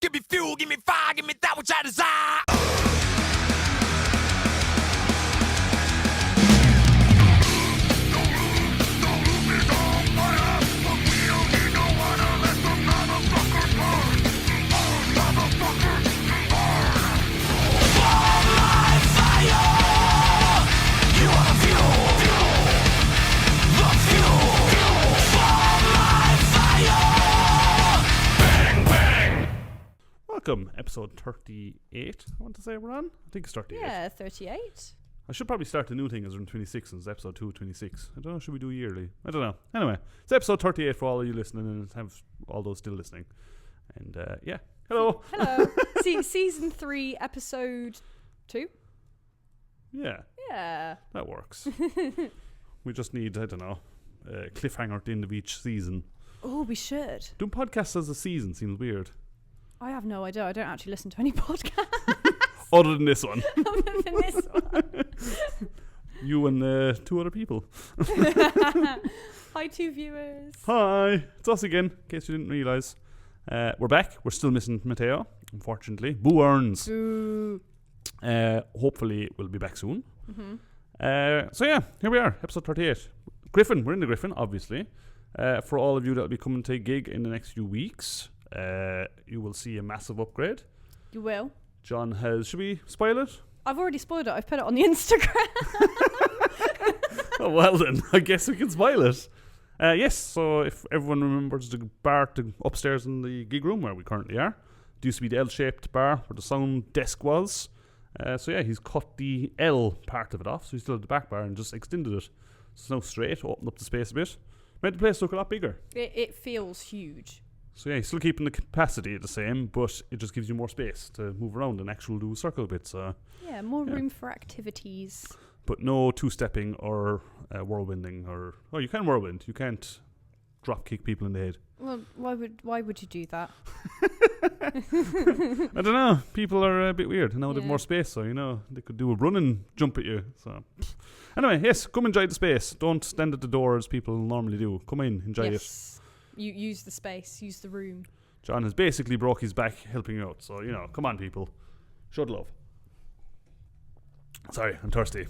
Give me fuel, give me fire, give me that which I desire. Welcome, episode 38, I want to say we're on. I think it's 38. Yeah, 38. I should probably start a new thing as we're in 26 since episode 226. I don't know, should we do yearly? I don't know. Anyway, it's episode 38 for all of you listening and have all those still listening. And yeah, hello. Hello. Season 3, episode 2? Yeah, Yeah. that works. We just need, I don't know, a cliffhanger at the end of each season. Oh, we should. Doing podcasts as a season seems weird. I have no idea. I don't actually listen to any podcasts. Other than this one. Other than this one. You and 2 other people. Hi, 2 viewers. Hi, it's us again, in case you didn't realise. We're back. We're still missing Matteo, unfortunately. Boo earns. Boo. Hopefully we'll be back soon. Mm-hmm. So yeah, here we are, episode 38. Griffin, we're in the Griffin, obviously. For all of you that will be coming to a gig in the next few weeks, you will see a massive upgrade. You will. John has... Should we spoil it? I've already spoiled it. I've put it on the Instagram. Oh, well then, I guess we can spoil it. Yes, so if everyone remembers the bar upstairs in the gig room where we currently are, it used to be the L-shaped bar where the sound desk was. So yeah, he's cut the L part of it off, so he's still at the back bar and just extended it. So it's now straight, opened up the space a bit. Made the place look a lot bigger. It feels huge. So yeah, he's still keeping the capacity the same, but it just gives you more space to move around and actually do a circle bit. So Yeah, more room for activities. but no two-stepping or whirlwinding or... Oh, you can whirlwind. You can't drop kick people in the head. Well, why would you do that? I don't know. People are a bit weird. And now they have Yeah. more space, so, you know, they could do a run and jump at you. So anyway, yes, come enjoy the space. Don't stand at the door as people normally do. Come in, enjoy it. You use the space, use the room. John has basically broke his back helping you out. So, you know, come on, people. Show the love. Sorry, I'm thirsty.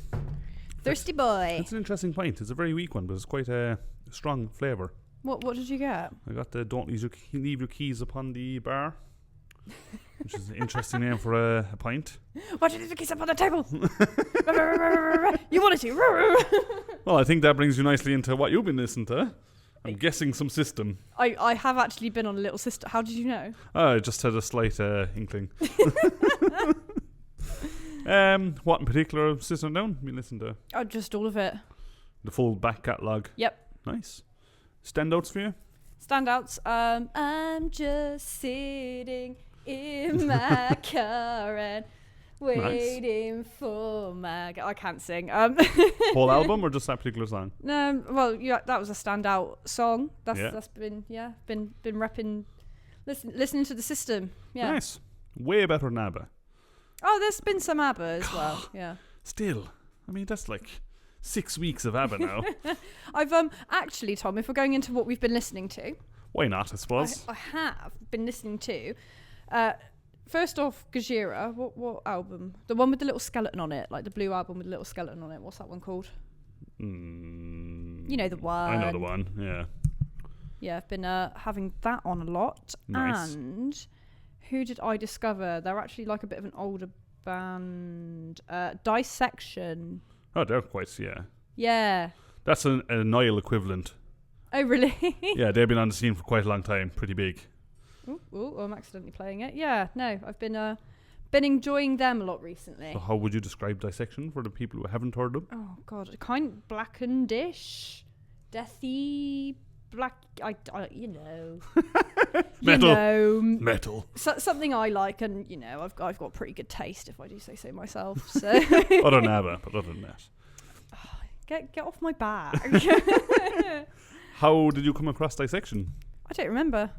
Thirsty boy. It's an interesting pint. It's a very weak one, but it's quite a strong flavour. What did you get? I got the don't leave your keys upon the bar, which is an interesting name for a pint. Why did you leave the keys up on the table? You wanted to. Well, I think that brings you nicely into what you've been listening to. I'm guessing some system. I have actually been on a little system. How did you know? I just had a slight inkling. What in particular system down? You listen to Oh, just all of it. the full back catalogue. Yep. Nice. Standouts for you? Standouts. I'm just sitting in my car and waiting for my... I can't sing. Whole album or just that particular song? No, well, yeah, that was a standout song. That's been repping, listening to the system. Yeah. Nice. Way better than ABBA. Oh, there's been some ABBA as well. Yeah. Still, I mean, that's like 6 weeks of ABBA now. I've actually, Tom, if we're going into what we've been listening to, Why not, I suppose? I have been listening to. First off, Gojira. What album? The one with the little skeleton on it, like the blue album with the little skeleton on it. What's that one called? You know the one. I know the one. Yeah. Yeah, I've been having that on a lot. Nice. And who did I discover? They're actually like a bit of an older band. Dissection. Oh, they're quite, yeah. Yeah. That's a Nile equivalent. Oh, really? Yeah, they've been on the scene for quite a long time. Pretty big. Oh, I'm accidentally playing it. Yeah, no, I've been enjoying them a lot recently. So how would you describe Dissection for the people who haven't heard them? Oh, God. Kind blackened-ish. Deathy. Black. I you know. Metal. You know. Metal. Something I like, and, you know, I've got pretty good taste, if I do say so myself. So. Other than ABBA, but other than that. Get off my back. How did you come across Dissection? I don't remember.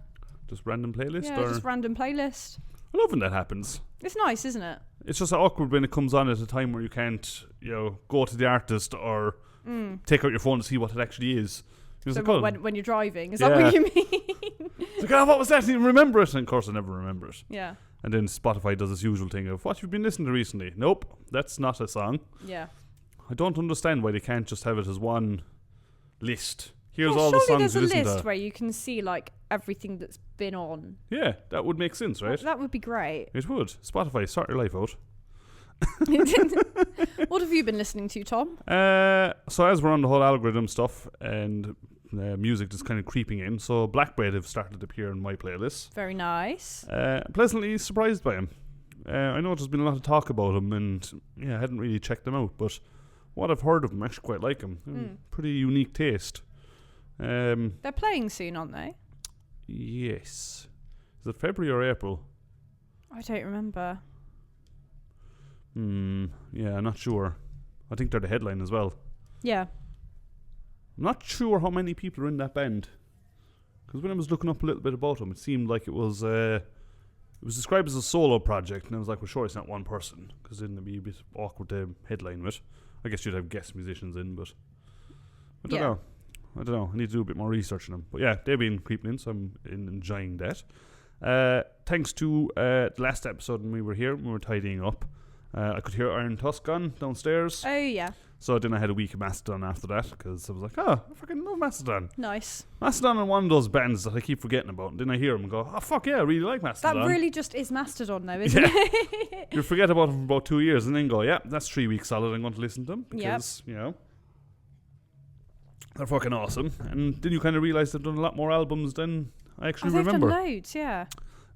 Just random playlist? Yeah, or? just random playlist. I love when that happens. It's nice, isn't it? It's just awkward when it comes on at a time where you can't, you know, go to the artist or take out your phone to see what it actually is. So like, oh, when you're driving, is that what you mean? It's like, oh, what was that? I didn't even remember it. And of course I never remember it. Yeah. And then Spotify does this usual thing of, what you've been listening to recently? Nope, that's not a song. Yeah. I don't understand why they can't just have it as one list. Here's Yeah, all the surely songs there's you a listen list to. where you can see like everything that's been on. Yeah, that would make sense, right? That would be great. It would. Spotify, sort your life out. What have you been listening to, Tom? So as we're on the whole algorithm stuff and music just kind of creeping in, so Black Bread have started to appear in my playlist. Very nice. Pleasantly surprised by him. I know there's been a lot of talk about him, and I hadn't really checked them out, but what I've heard of him, I actually quite like him. Pretty unique taste. They're playing soon, aren't they? Yes. Is it February or April? I don't remember. Yeah, I'm not sure. I think they're the headline as well. Yeah. I'm not sure how many people are in that band. Because when I was looking up a little bit about them, it seemed like it was described as a solo project, and I was like, well, sure, it's not one person, because then it'd be a bit awkward to headline with. I guess you'd have guest musicians in, but I don't know. I need to do a bit more research on them. But yeah, they've been creeping in, so I'm enjoying that. Thanks to the last episode when we were here, we were tidying up. I could hear Iron Tusk on downstairs. Oh, yeah. So then I had a week of Mastodon after that, because I was like, oh, I fucking love Mastodon. Nice. Mastodon are one of those bands that I keep forgetting about. And then I hear them and go, oh, fuck yeah, I really like Mastodon. That really just is Mastodon, though, isn't it? You forget about them for about 2 years and then go, yeah, that's 3 weeks solid, I'm going to listen to them. Because, they're fucking awesome. And then you kind of realise they've done a lot more albums than I actually remember. They've done loads, yeah.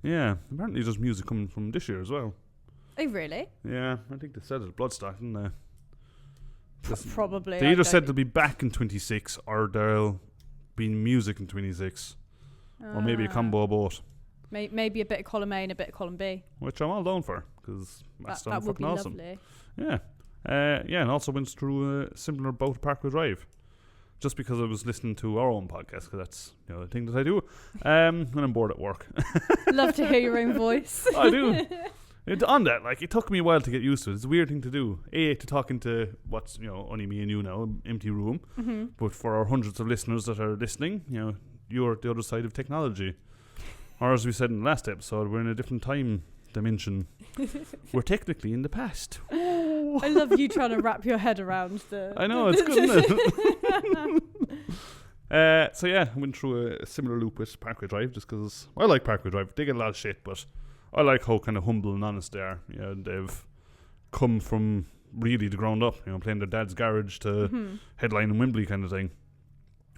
Yeah, apparently there's music coming from this year as well. Oh, really? Yeah, I think they said it at Bloodstock, didn't they? Probably. They either said they'll be back in 26 or there'll be music in 26. Or maybe a combo of both. Maybe a bit of column A and a bit of column B. Which I'm all down for, because that's that would fucking be awesome. Lovely. Yeah. And also went through a similar bout of Parkway Drive. Just because I was listening to our own podcast, because that's the thing that I do when I'm bored at work. Love to hear your own voice. I do. On that, it took me a while to get used to it. It's a weird thing to do. To talk into what's, only me and you now, an empty room. Mm-hmm. But for our hundreds of listeners that are listening, you're at the other side of technology. Or as we said in the last episode, we're in a different time dimension. We're technically in the past. I love you trying to wrap your head around the... I know, it's good, isn't it? So yeah, I went through a similar loop with Parkway Drive, just because I like Parkway Drive. They get a lot of shit, but I like how kind of humble and honest they are. They've come from really the ground up, playing their dad's garage to headline in Wembley kind of thing,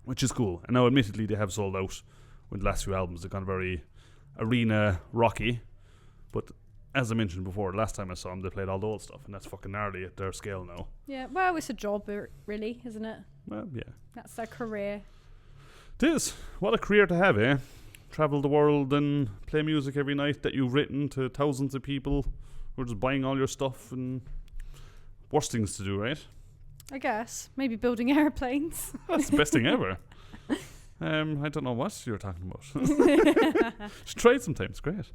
which is cool. And now admittedly they have sold out with the last few albums. They've gone very arena rocky, but as I mentioned before, last time I saw them, they played all the old stuff, and that's fucking gnarly at their scale now. Yeah, well, it's a job, really, isn't it? Well, yeah. That's their career. It is. What a career to have, eh? Travel the world and play music every night that you've written to thousands of people who are just buying all your stuff, and worst things to do, right? I guess. Maybe building airplanes. That's the best thing ever. I don't know what you're talking about. Just try it sometime, it's great.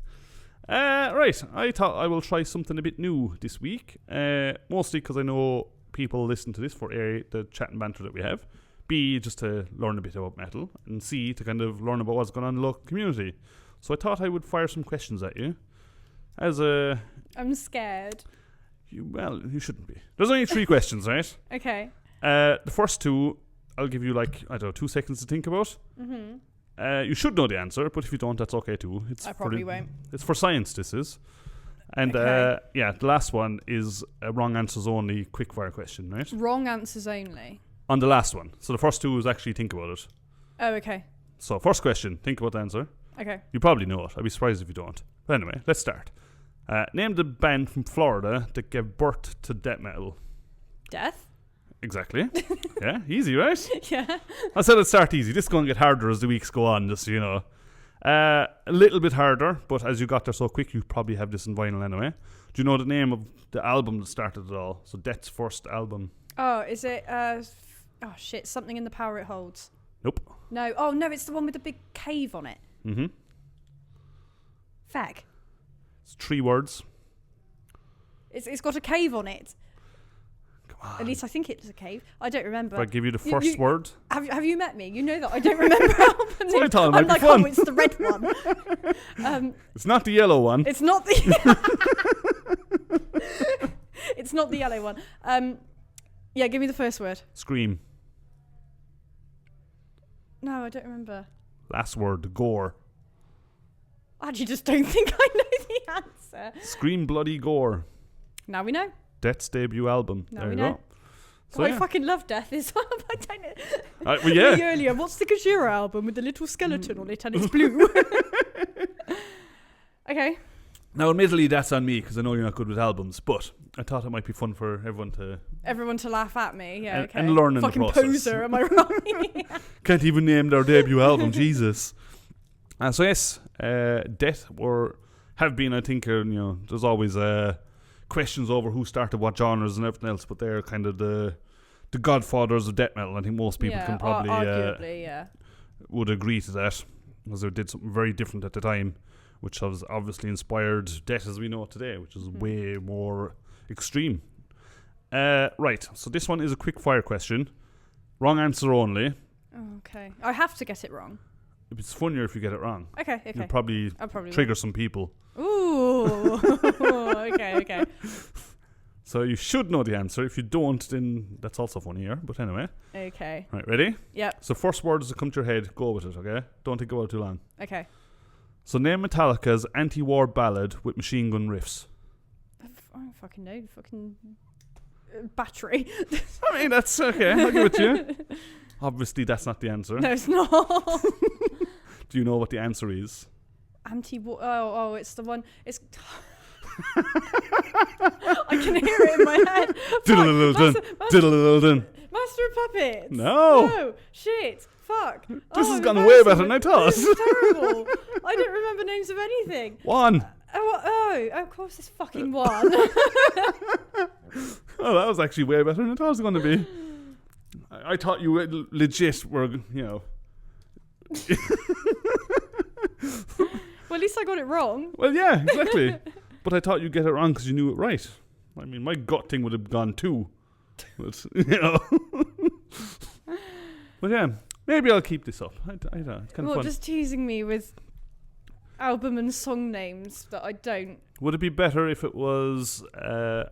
Right, I thought I will try something a bit new this week. Mostly because I know people listen to this for A, the chat and banter that we have, B, just to learn a bit about metal, and C, to kind of learn about what's going on in the local community. So I thought I would fire some questions at you. I'm scared. You shouldn't be. There's only 3 questions, right? Okay. The first 2, I'll give you 2 seconds to think about. Mm-hmm. You should know the answer, but if you don't, that's okay too. I probably won't. It's for science, this is. And okay. The last one is a wrong answers only quickfire question, right? Wrong answers only. On the last one. So the first 2 is actually think about it. Oh, okay. So first question, think about the answer. Okay. You probably know it. I'd be surprised if you don't. But anyway, let's start. Name the band from Florida that gave birth to death metal. Death? Exactly. Yeah, easy, right? Yeah. I said it'd start easy. This is going to get harder as the weeks go on, just so you know. A little bit harder, but as you got there so quick, you probably have this in vinyl anyway. Do you know the name of the album that started it all? So Death's first album. Oh, is it... Something in the Power It Holds. Nope. No. Oh, no, it's the one with the big cave on it. Mm-hmm. Fag. It's 3 words. It's got a cave on it. Come on. At least I think it's a cave. I don't remember. If I give you the first word. Have you met me? You know that I don't remember album names. I thought it might I'm be like, fun. oh, it's the red one. It's not the yellow one. It's not the. It's not the yellow one. Yeah, give me the first word. Scream. No, I don't remember. Last word, gore. I actually just don't think I know the answer. Scream bloody gore. Now we know. Death's debut album. Now there we you know. go. So I fucking love Death as well. I don't know. Well, yeah. Me earlier, what's the Gojira album with the little skeleton on it and it's blue? Okay. Now, admittedly, that's on me because I know you're not good with albums, but I thought it might be fun for everyone to laugh at me. Yeah, okay. and learn in fucking the process. Poser, am I wrong? Can't even name their debut album, Jesus. So yes, Death have been, I think, there's always questions over who started what genres and everything else, but they're kind of the godfathers of death metal. I think most people can probably arguably, would agree to that, because they did something very different at the time, which has obviously inspired Death as we know it today, which is way more extreme. Right, so this one is a quick fire question. Wrong answer only. Okay. I have to get it wrong. It's funnier if you get it wrong. Okay. You'll probably trigger some people. Ooh. Okay. So you should know the answer. If you don't, then that's also funnier. But anyway. Okay. Right, ready? Yep. So first words that come to your head, go with it, okay? Don't think about it too long. Okay. So name Metallica's anti-war ballad with machine gun riffs. I don't fucking know. Fucking Battery. I mean, that's okay. I'll give it to you. Obviously, that's not the answer. No, it's not. Do you know what the answer is? Anti-war. Oh, it's the one. It's. I can hear it in my head. Diddle-diddle-dun. Master of Puppets. No. Shit. Fuck. This has gone way better than I thought. This is terrible. I don't remember names of anything. One. Of course it's fucking one. Oh, that was actually way better than I thought it was going to be. I thought you legit were, Well, at least I got it wrong. Well, yeah, exactly. But I thought you'd get it wrong because you knew it right. I mean, my gut thing would have gone too. But, But yeah, maybe I'll keep this up. I don't know. It's kind of fun. Just teasing me with album and song names that I don't. Would it be better if it was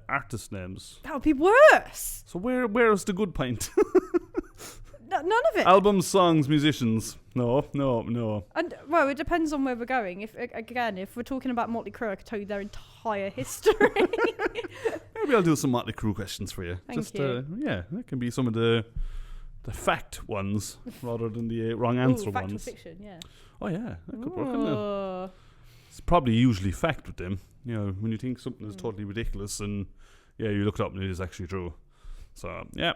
artist names? That would be worse. So where's the good point? None of it. Albums, songs, musicians. No. And well, it depends on where we're going. If we're talking about Motley Crue, I could tell you their entire history. Maybe I'll do some Motley Crue questions for you. Thank you. That can be some of the fact ones rather than the wrong answer fact ones. or fiction, yeah. Oh yeah, that could work. Couldn't it? It's probably usually fact with them. When you think something is totally ridiculous, and you look it up and it is actually true. So yeah,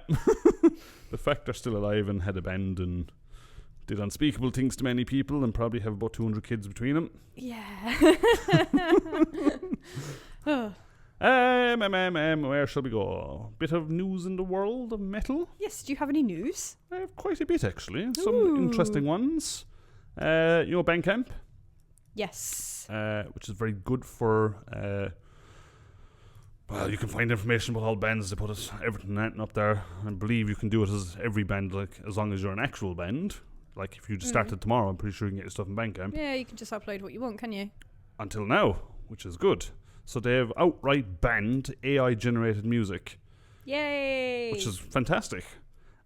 the fact they're still alive and had a band and did unspeakable things to many people and probably have about 200 kids between them. Yeah. Where shall we go? Bit of news in the world of metal. Yes. Do you have any news? I have quite a bit actually. Some interesting ones. Bandcamp. Yes. Which is very good for. You can find information about all bands. They put everything up there. I believe you can do it as every band, as long as you're an actual band. Like if you just started tomorrow, I'm pretty sure you can get your stuff in Bandcamp. Yeah, you can just upload what you want, can you? Until now, which is good. So they have outright banned AI-generated music. Yay! Which is fantastic.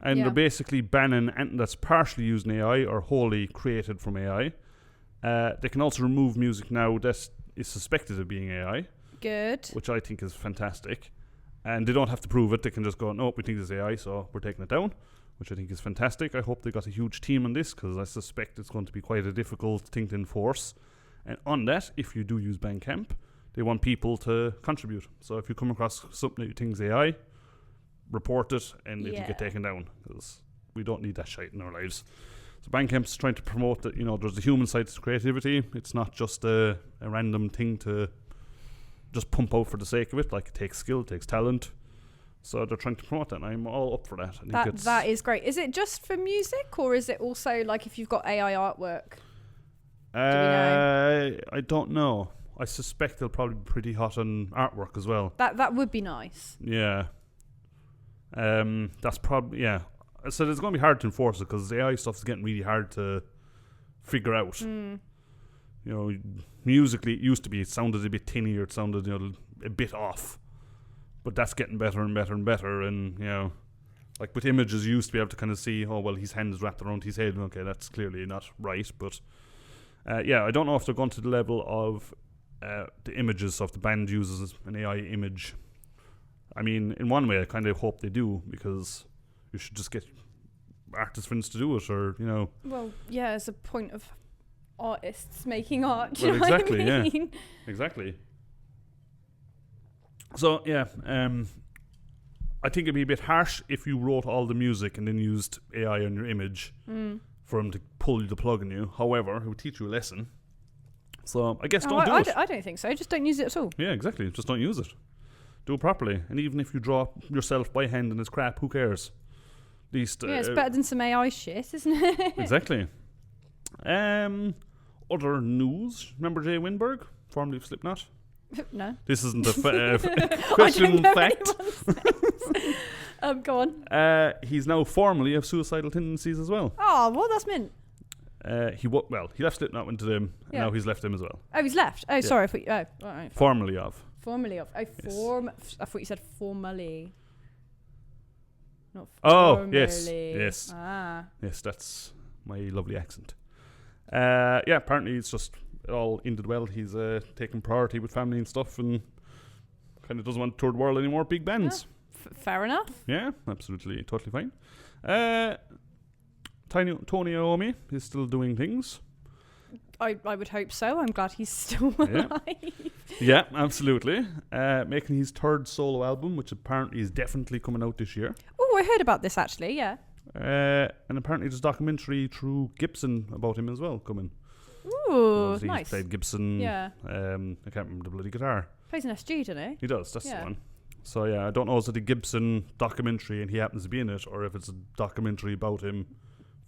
And they're basically banning anything that's partially using AI or wholly created from AI. They can also remove music now that is suspected of being AI. Good. Which I think is fantastic. And they don't have to prove it. They can just go, no, we think it's AI, so we're taking it down, which I think is fantastic. I hope they got a huge team on this because I suspect it's going to be quite a difficult thing to enforce. And on that, if you do use Bandcamp, they want people to contribute. So if you come across something that you think is AI, report it and it'll get taken down because we don't need that shit in our lives. So Bandcamp's trying to promote that, there's a human side to creativity. It's not just a random thing to just pump out for the sake of it. Like, it takes skill, it takes talent. So they're trying to promote that, and I'm all up for that. I think that is great. Is it just for music, or is it also like if you've got AI artwork? Do we know? I don't know. I suspect they'll probably be pretty hot on artwork as well. That would be nice. Yeah. That's probably, yeah. So it's going to be hard to enforce it because the AI stuff is getting really hard to figure out. You know, musically, it used to be, it sounded a bit tinny or it sounded, you know, a bit off. But that's getting better and better and better. And, you know, like with images, you used to be able to kind of see, oh, well, his hand is wrapped around his head. Okay, that's clearly not right. But, yeah, I don't know if they're going to the level of the images, so if the band uses an AI image. I mean, in one way, I kind of hope they do, because you should just get artist friends to do it, or, you know. Well, yeah, as a point of artists making art. Well, exactly, what I mean? yeah. Exactly. So, yeah, I think it'd be a bit harsh if you wrote all the music and then used AI on your image for them to pull the plug on you. However, it would teach you a lesson. So, I guess don't do it. I don't think so. Just don't use it at all. Yeah, exactly. Just don't use it. Do it properly. And even if you draw yourself by hand and it's crap, who cares? At least, yeah, it's better than some AI shit, isn't it? Exactly. Other news. Remember Jay Winberg, formerly of Slipknot? No. This isn't a question fact. Go on. He's now formally of suicidal tendencies as well. Oh, what that's meant? He left Slipknot, went to them, and now he's left them as well. Oh, he's left. Oh, sorry. I thought all right. Formally of. Formerly of. Oh, Yes. I thought you said formally. Not Oh, formally. yes. Ah. Yes, that's my lovely accent. Yeah, apparently it's just it all ended well. He's taking priority with family and stuff, and kind of doesn't want to tour the world anymore. Big bands. Fair enough. Yeah, absolutely, totally fine. Tony Iommi is still doing things. I would hope so. I'm glad he's still alive. Yeah, absolutely. Making his third solo album, which apparently is definitely coming out this year. Oh, I heard about this actually, yeah. And apparently there's a documentary through Gibson about him as well coming. Ooh, Obviously nice. He's played Gibson. Yeah. I can't remember the bloody guitar. Plays an SG, doesn't he? He does, that's Yeah. the one. So yeah, I don't know if it's a Gibson documentary and he happens to be in it, or if it's a documentary about him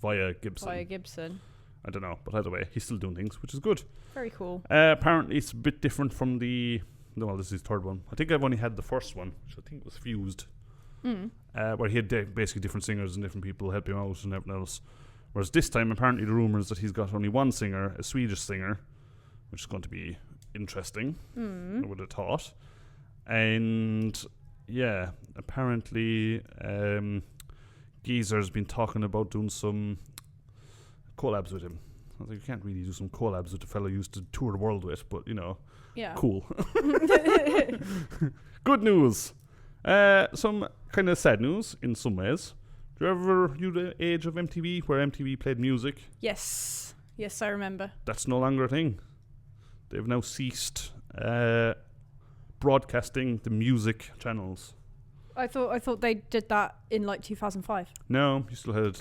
via Gibson. I don't know, but either way, he's still doing things, which is good. Very cool. Apparently it's a bit different from this is his third one. I think I've only had the first one, which I think was Fused, where he had basically different singers and different people help him out and everything else. Whereas this time, apparently the rumour is that he's got only one singer, a Swedish singer, which is going to be interesting, I would have thought. And yeah, apparently Geezer's been talking about doing some collabs with him. I was like, you can't really do some collabs with the fellow you used to tour the world with, but you know, cool. Good news. Some kind of sad news in some ways. Do you ever view the age of MTV, where MTV played music? Yes, I remember. That's no longer a thing. They've now ceased broadcasting the music channels. I thought they did that in like 2005. No, you still had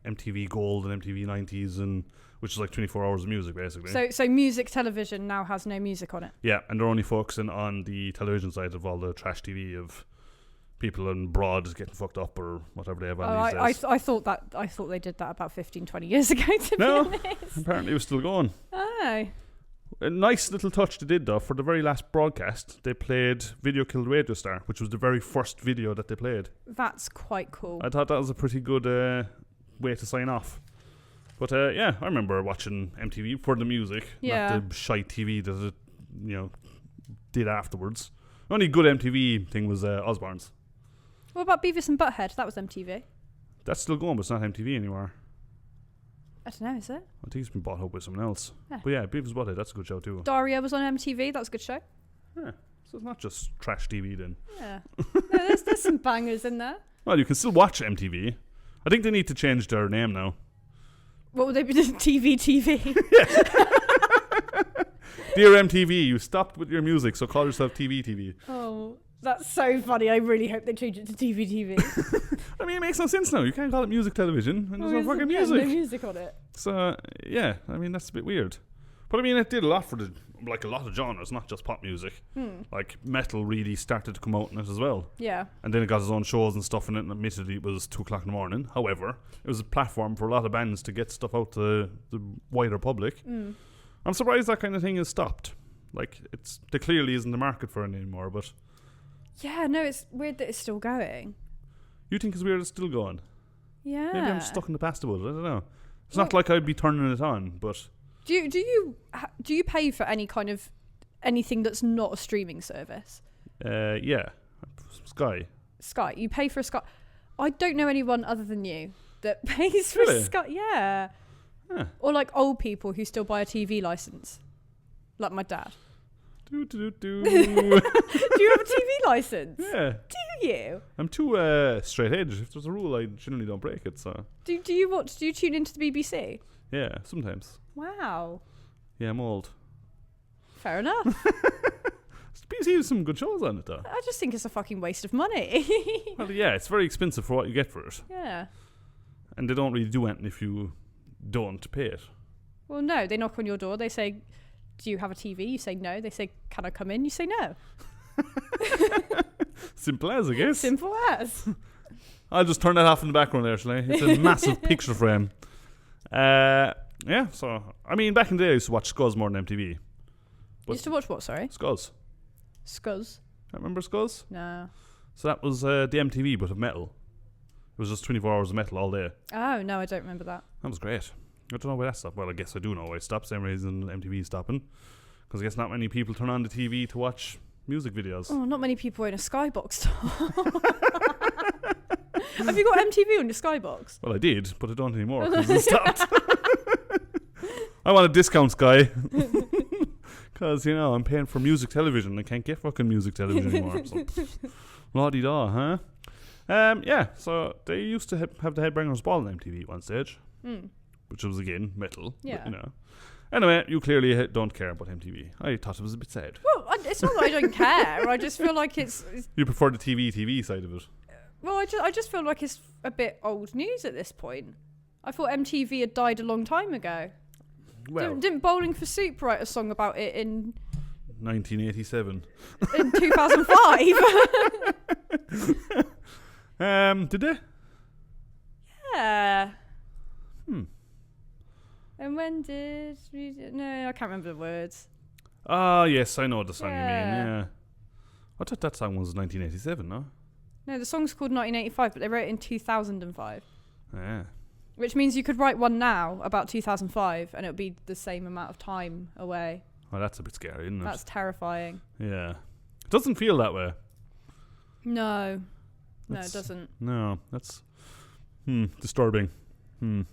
MTV Gold and MTV 90s, and which is like 24 hours of music basically. So music television now has no music on it. Yeah, and they're only focusing on the television side of all the trash TV of people in broad getting fucked up or whatever they have on these days. I thought they did that about 15, 20 years ago, to be honest. Apparently it was still going. Oh. A nice little touch they did though, for the very last broadcast, they played Video Killed Radio Star, which was the very first video that they played. That's quite cool. I thought that was a pretty good way to sign off. But yeah, I remember watching MTV for the music, not the shite TV that it did afterwards. The only good MTV thing was Osbourne's. What about Beavis and Butthead? That was MTV. That's still going, but it's not MTV anymore. I don't know, is it? I think it's been bought up by someone else. Yeah. But yeah, Beavis and Butthead, that's a good show too. Daria was on MTV. That was a good show. Yeah, so it's not just trash TV then. Yeah. No, there's some bangers in there. Well, you can still watch MTV. I think they need to change their name now. What would they be doing? TV? Dear MTV, you stopped with your music, so call yourself TV. Oh, that's so funny. I really hope they change it to TV. I mean, it makes no sense now. You can't call it music television, and there's no fucking music. No music on it. So, yeah, I mean, that's a bit weird. But I mean, it did a lot for a lot of genres, not just pop music. Like, metal really started to come out in it as well. Yeah. And then it got its own shows and stuff in it, and admittedly it was 2 o'clock in the morning. However, it was a platform for a lot of bands to get stuff out to the wider public. I'm surprised that kind of thing has stopped. Like, there clearly isn't a market for it anymore, but... Yeah, no, it's weird that it's still going. You think it's weird it's still going? Yeah. Maybe I'm stuck in the past about it. I don't know. It's not like I'd be turning it on, but... Do you pay for any kind of anything that's not a streaming service? Yeah. Sky. Sky. You pay for a Sky. I don't know anyone other than you that pays for Really? Sky. Yeah. Huh. Or like old people who still buy a TV license, like my dad. Do. Do you have a TV license? Yeah. Do you? I'm too straight edge. If there's a rule, I generally don't break it. So. Do you tune into the BBC? Yeah, sometimes. Wow. Yeah, I'm old. Fair enough. BBC has some good shows on it, though. I just think it's a fucking waste of money. Well, yeah, it's very expensive for what you get for it. Yeah. And they don't really do anything if you don't pay it. Well, no, they knock on your door. They say, do you have a TV? You say no. They say, can I come in? You say no. Simple as, I guess. Simple as. I'll just turn that off in the background there, shall I? It's a massive picture frame. Yeah, so, I mean, back in the day, I used to watch Scuzz more than MTV. You used to watch what, sorry? Scuzz. Scuzz? Remember Scuzz? No. So that was the MTV, but of metal. It was just 24 hours of metal all day. Oh, no, I don't remember that. That was great. I don't know why that stopped. Well, I guess I do know why it stopped. Same reason MTV is stopping. Because I guess not many people turn on the TV to watch music videos. Oh, not many people own a Skybox. Have you got MTV on your Skybox? Well, I did, but I don't anymore because it stopped. I want a discount, Sky. Because, I'm paying for music television. I can't get fucking music television anymore. So, la-di-da, huh? Yeah, so they used to have the Headbangers Ball on MTV at one stage, which was, again, metal. Yeah. But, Anyway, you clearly don't care about MTV. I thought it was a bit sad. Well, it's not that I don't care. I just feel like it's You prefer the TV side of it. well, I just feel like it's a bit old news at this point. I thought MTV had died a long time ago. Well, Didn't Bowling for Soup write a song about it in 1987. in 2005? Did they? Yeah. And when did we... No, I can't remember the words. Oh, yes, I know the song you mean, Yeah. yeah. I thought that song was 1987, no? No, the song's called 1985, but they wrote it in 2005. Yeah. Which means you could write one now about 2005 and it would be the same amount of time away. Well, that's a bit scary, isn't it? That's terrifying. Yeah. It doesn't feel that way. No. No, it doesn't. No, that's disturbing. I'm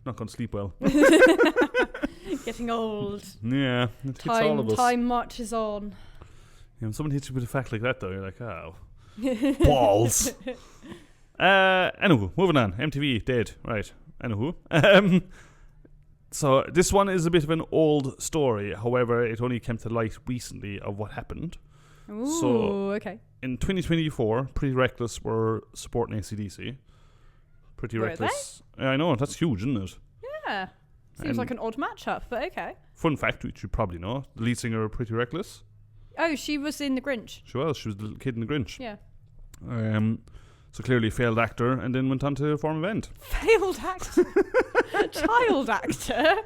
not going to sleep well. Getting old. Yeah, it hits all of us. Time marches on. Yeah, when someone hits you with a fact like that, though, you're like, oh. Balls. Anywho, moving on. MTV, dead. Right. Anywho. So this one is a bit of an old story. However, it only came to light recently of what happened. Ooh, So, okay. In 2024, Pretty Reckless were supporting AC/DC. Pretty Were Reckless. Yeah, I know, that's huge, isn't it? Yeah. Seems And- like an odd matchup, but okay. Fun fact, which you probably know, the lead singer of Pretty Reckless. Oh, she was in The Grinch. She was the little kid in The Grinch. Yeah. So clearly a failed actor, and then went on to form a band. Failed actor. Child actor.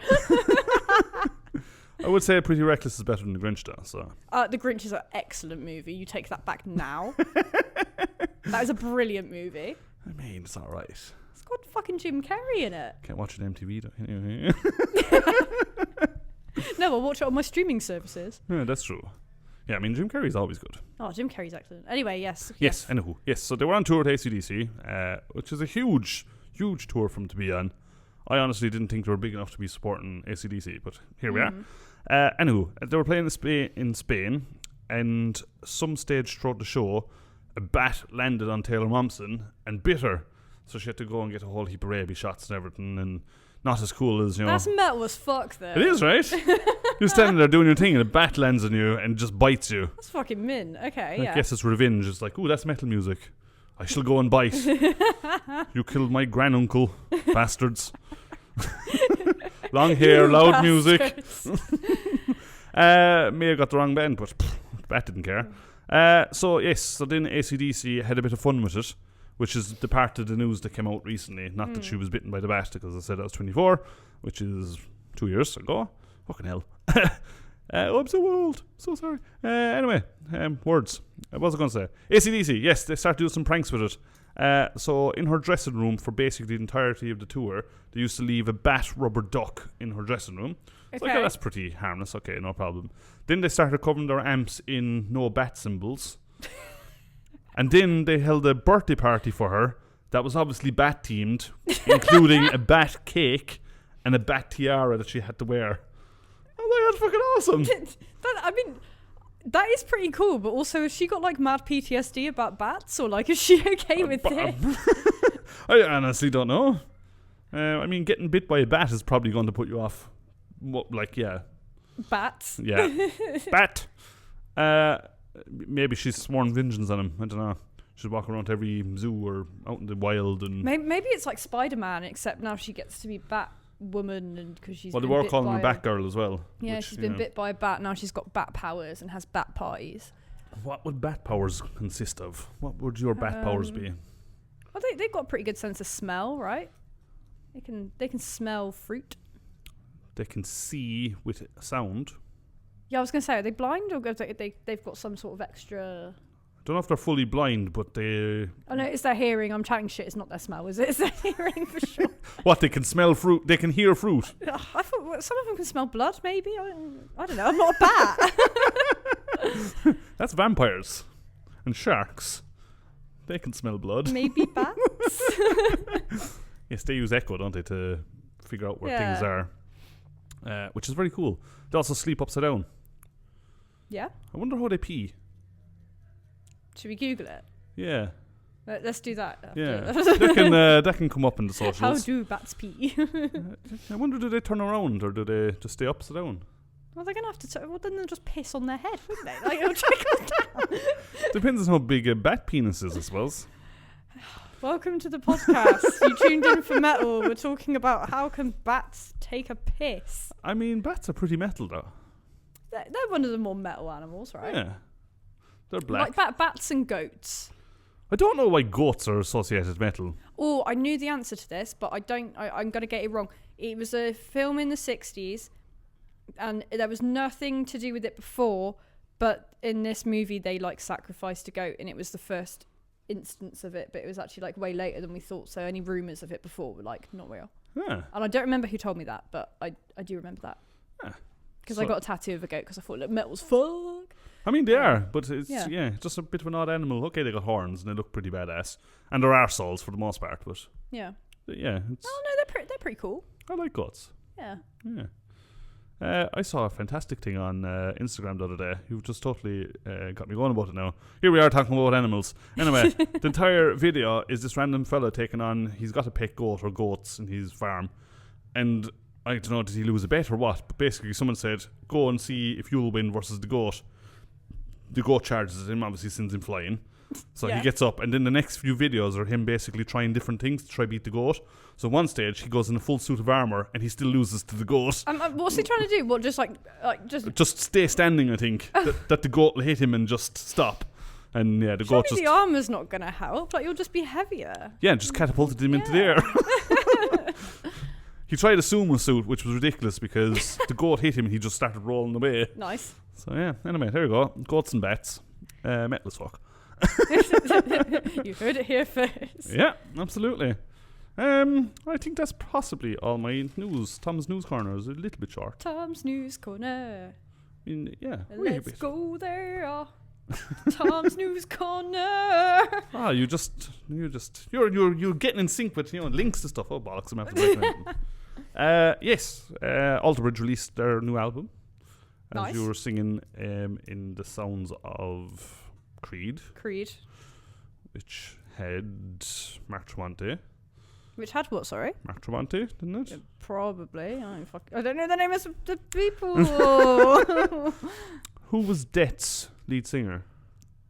I would say Pretty Reckless is better than The Grinch, though. So The Grinch is an excellent movie. You take that back now. That is a brilliant movie. I mean, it's all right. It's got fucking Jim Carrey in it. Can't watch it on MTV, though. Anyway. No, I'll watch it on my streaming services. Yeah, that's true. Yeah, I mean, Jim Carrey's always good. Oh, Jim Carrey's excellent. Anyway, yes. Yes, anywho. Yes, so they were on tour with AC/DC, which is a huge, huge tour for them to be on. I honestly didn't think they were big enough to be supporting AC/DC, but here we are. Anywho, they were playing in Spain, and some stage throughout the show, a bat landed on Taylor Momsen and bit her. So she had to go and get a whole heap of rabies shots and everything, and not as cool as, That's metal as fuck, though. It is, right? You're standing there doing your thing, and a bat lands on you and just bites you. That's fucking min. Okay, I yeah. guess it's revenge. It's like, ooh, that's metal music. I shall go and bite. You killed my granduncle, bastards. Long hair, loud music. May have got the wrong band, but the bat didn't care. So then AC/DC had a bit of fun with it, which is the part of the news that came out recently. Not that she was bitten by the bat, because I said I was 24, which is 2 years ago. Fucking hell. Oh, I'm so old. So sorry. Anyway, words. What was I going to say? AC/DC, yes, they started doing some pranks with it. So in her dressing room for basically the entirety of the tour, they used to leave a bat rubber duck in her dressing room. It's like, oh, that's pretty harmless. Okay, no problem. Then they started covering their amps in no bat symbols. And then they held a birthday party for her that was obviously bat themed, including a bat cake and a bat tiara that she had to wear. I was like, that's fucking awesome. That is pretty cool, but also has she got like mad PTSD about bats, or like is she okay with it? I honestly don't know. Getting bit by a bat is probably going to put you off. Bats. Yeah. Bat. Maybe she's sworn vengeance on him. I don't know. She's walking around to every zoo or out in the wild. And maybe it's like Spider-Man, except now she gets to be Batwoman, and because she's they were calling her Batgirl as well. Yeah, she's been bit by a bat. Now she's got bat powers and has bat parties. What would bat powers consist of? What would your bat powers be? Well, they've got a pretty good sense of smell, right? They can smell fruit. They can see with sound. Yeah, I was going to say, are they blind, or they've got some sort of extra... I don't know if they're fully blind, but they... Oh no, it's their hearing. I'm chatting shit. It's not their smell, is it? It's their hearing for sure. What, they can smell fruit? They can hear fruit? I thought some of them can smell blood, maybe. I don't know. I'm not a bat. That's vampires. And sharks. They can smell blood. Maybe bats? Yes, they use echo, don't they, to figure out where things are. Which is very cool. They also sleep upside down. Yeah. I wonder how they pee. Should we Google it? Yeah. Let's do that. Yeah. that can come up in the socials. How do bats pee? I wonder, do they turn around or do they just stay upside down? Well, they're going to have to... well, then they'll just piss on their head, wouldn't they? Like, it'll trickle down. Depends on how big a bat penis is, I suppose. Welcome to the podcast. You tuned in for metal. We're talking about how can bats take a piss. I mean, bats are pretty metal, though. They're one of the more metal animals, right? Yeah. They're black. Like bats and goats. I don't know why goats are associated metal. Oh, I knew the answer to this, but I'm going to get it wrong. It was a film in the 60s, and there was nothing to do with it before, but in this movie they like sacrificed a goat, and it was the first instance of it, but it was actually like way later than we thought, so any rumours of it before were like not real. Yeah. And I don't remember who told me that, but I do remember that. Because I got a tattoo of a goat because I thought it looked metal as fuck. I mean, they are, but it's just a bit of an odd animal. Okay, they got horns and they look pretty badass, and they're arseholes for the most part. But yeah, it's, oh no, they're pretty cool. I like goats. Yeah. I saw a fantastic thing on Instagram the other day. You've just totally got me going about it now. Here we are talking about animals. Anyway, the entire video is this random fella taking on... He's got a pet goat or goats in his farm. And I don't know, did he lose a bet or what? But basically someone said, go and see if you'll win versus the goat. The goat charges him, obviously sends him flying. So he gets up, and then the next few videos are him basically trying different things to try beat the goat. So one stage he goes in a full suit of armour and he still loses to the goat. What's he trying to do? What, just stay standing, I think. that the goat will hit him and just stop. And yeah, the goat just... the armour's not going to help. Like, you'll just be heavier. Yeah, just catapulted him into the air. He tried a sumo suit, which was ridiculous because the goat hit him and he just started rolling away. Nice. So yeah, anyway, there you go. Goats and bats. Metal as fuck. You heard it here first. Yeah, absolutely. I think that's possibly all my news. Tom's News Corner is a little bit short. Tom's News Corner. Let's go there. Tom's News Corner. Ah, you're getting in sync with links to stuff. Oh bollocks! I'm after breaking it. Yes, Alter Bridge released their new album. As nice. You were singing in the sounds of Creed, which had Mark Tremonti. Which had what, sorry? Mark Tremonti, didn't it? Probably. I don't know the name of the people. Who was Death's lead singer?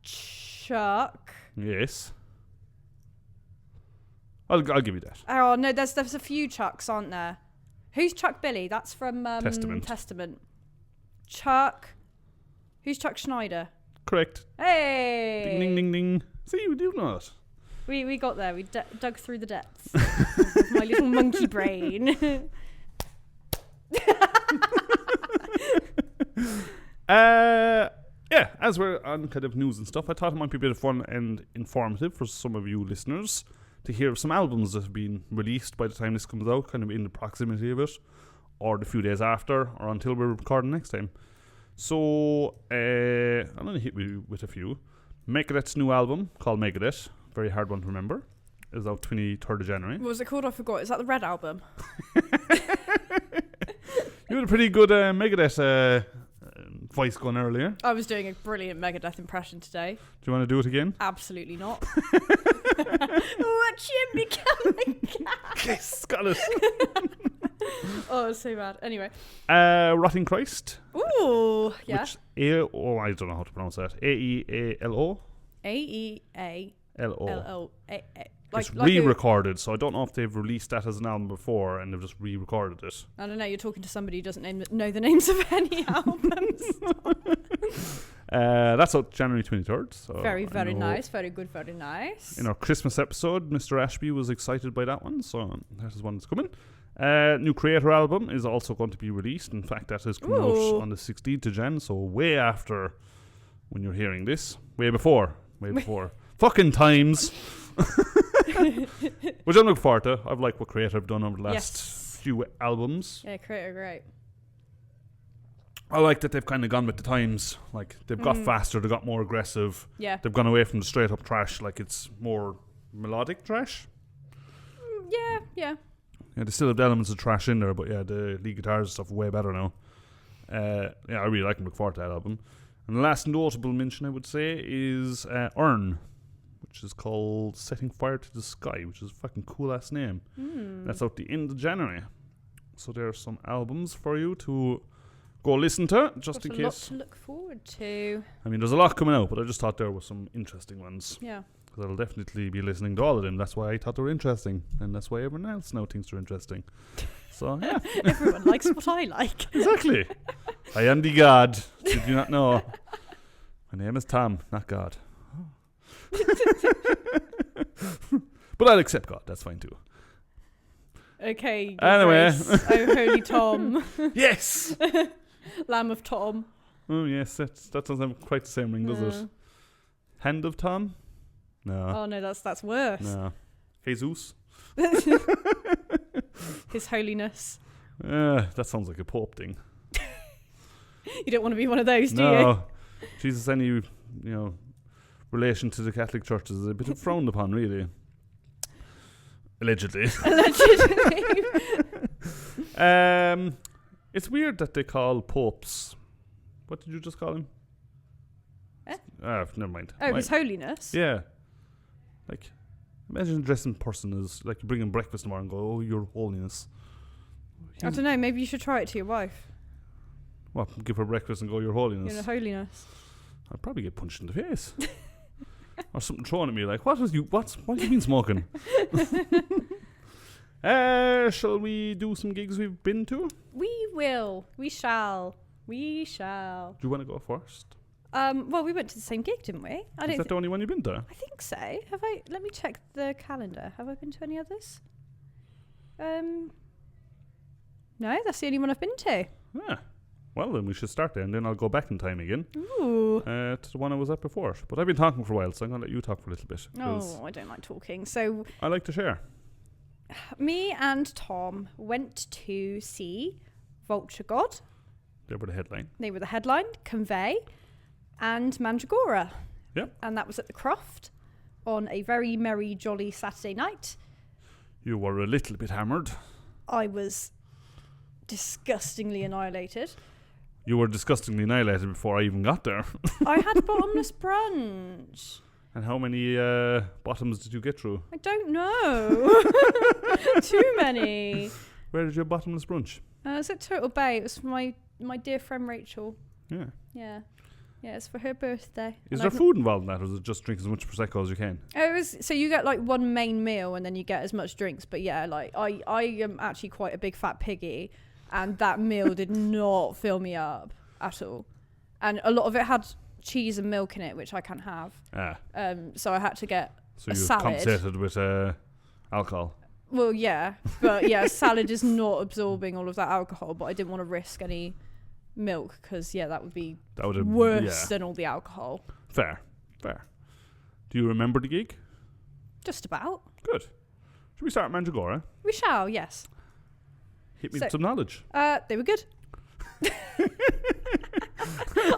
Chuck. Yes. I'll give you that. Oh, no, there's a few Chucks, aren't there? Who's Chuck Billy? That's from Testament. Chuck. Who's Chuck Schneider? Correct. Hey! Ding, ding, ding, ding. See, you do know it. We got there. We dug through the depths of my little monkey brain. yeah, as we're on kind of news and stuff, I thought it might be a bit of fun and informative for some of you listeners to hear of some albums that have been released by the time this comes out, kind of in the proximity of it, or the few days after, or until we're recording next time. So, I'm going to hit you with a few. Megadeth's new album, called Megadeth, very hard one to remember, is out 23rd of January. What was it called? I forgot. Is that the Red album? You had a pretty good Megadeth voice going earlier. I was doing a brilliant Megadeth impression today. Do you want to do it again? Absolutely not. Watch him become a cat. Yes, got it. Oh, it's so bad. Anyway. Rotting Christ. Ooh, yeah. Which I don't know how to pronounce that. Aealo. Aealo. It's re-recorded, so I don't know if they've released that as an album before and they've just re-recorded it. I don't know. You're talking to somebody who doesn't know the names of any albums. That's out January 23rd. So very nice. Very good. Very nice. In our Christmas episode, Mr. Ashby was excited by that one, so that is one that's coming. New Creator album is also going to be released. In fact, that is coming out on the 16th of Jan, so way after when you're hearing this. Way before. Fucking times. Which I'm looking forward to. I've liked what Creator have done over the last few albums. Yeah, Creator great. I like that they've kind of gone with the times. Like, they've got faster, they've got more aggressive. Yeah. They've gone away from the straight up trash, like it's more melodic trash. Yeah. Yeah, they still have the elements of trash in there, but yeah, the lead guitars and stuff are way better now. Yeah, I really like and look forward to that album. And the last notable mention I would say is Urn, which is called Setting Fire to the Sky, which is a fucking cool ass name. That's out the end of January. So there are some albums for you to go listen to, just in case. A lot to look forward to. I mean, there's a lot coming out, but I just thought there were some interesting ones. Yeah. Because I'll definitely be listening to all of them. That's why I thought they were interesting. And that's why everyone else now thinks they're interesting. So, yeah. Everyone likes what I like. Exactly. I am the God. Did you not know? My name is Tom, not God. But I'll accept God. That's fine too. Okay. Anyway. Oh, holy Tom. Yes. Lamb of Tom. Oh, yes. That doesn't have quite the same ring, does it? Hand of Tom? No. Oh, no, that's worse. No. Jesus? His Holiness. That sounds like a Pope thing. You don't want to be one of those, do you? Jesus, any, relation to the Catholic Church is a bit frowned upon, really. Allegedly. It's weird that they call popes. What did you just call him? Never mind. Oh, His Holiness? Yeah. Like, imagine addressing person as, like, you bring him breakfast tomorrow and go, oh, Your Holiness. I don't know, maybe you should try it to your wife. What, give her breakfast and go, Your Holiness? Your Holiness. I'd probably get punched in the face. Or something thrown at me like, what have you been smoking? Shall we do some gigs we've been to? We will. We shall. Do you want to go first? Well, we went to the same gig, didn't we? Is that the only one you've been to? I think so. Have I? Let me check the calendar. Have I been to any others? No, that's the only one I've been to. Yeah. Well, then we should start there, and then I'll go back in time again. Ooh. To the one I was at before. But I've been talking for a while, so I'm going to let you talk for a little bit. No, I don't like talking. So I like to share. Me and Tom went to see Vulture God. They were the headline. Convey and Mandragora. Yep. And that was at the Croft on a very merry, jolly Saturday night. You were a little bit hammered. I was disgustingly annihilated. You were disgustingly annihilated before I even got there. I had bottomless brunch. And how many bottoms did you get through? I don't know. Too many. Where did your bottomless brunch? It was at Turtle Bay. It was for my dear friend Rachel. Yeah. Yeah. Yeah, it's for her birthday. Is there food involved in that, or is it just drink as much Prosecco as you can? It was, so you get like one main meal and then you get as much drinks. But yeah, like I am actually quite a big fat piggy, and that meal did not fill me up at all. And a lot of it had cheese and milk in it, which I can't have. So I had to get a salad. So you compensated with alcohol? Well, yeah. But yeah, salad is not absorbing all of that alcohol, but I didn't want to risk any milk, because that would be That worse than all the alcohol. Fair. Do you remember the gig? Just about. Good. Should we start Mandragora? We shall, yes. Hit me with some knowledge. They were good.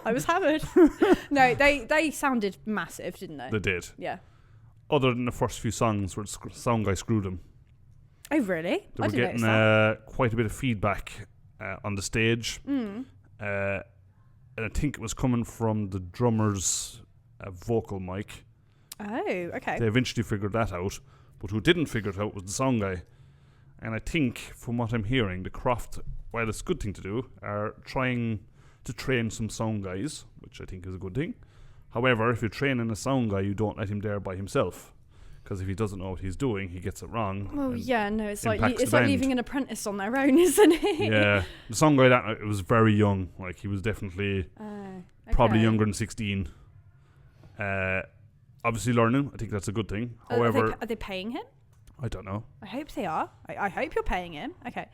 I was hammered. No, they sounded massive, didn't they? They did. Yeah. Other than the first few songs where the sound guy screwed them. Oh, really? They were getting quite a bit of feedback on the stage. And I think it was coming from the drummer's vocal mic. Oh, okay. They eventually figured that out. But who didn't figure it out was the sound guy. And I think, from what I'm hearing, the Croft, while it's a good thing to do, are trying to train some sound guys, which I think is a good thing. However, if you're training a sound guy, you don't let him there by himself. Because if he doesn't know what he's doing, he gets it wrong. Oh, yeah, no, it's like band. leaving an apprentice on their own, isn't it? Yeah. The sound guy that night was very young. Like, he was definitely probably younger than 16. Obviously learning. I think that's a good thing. However... Are they paying him? I don't know. I hope they are. I hope you're paying him. Okay.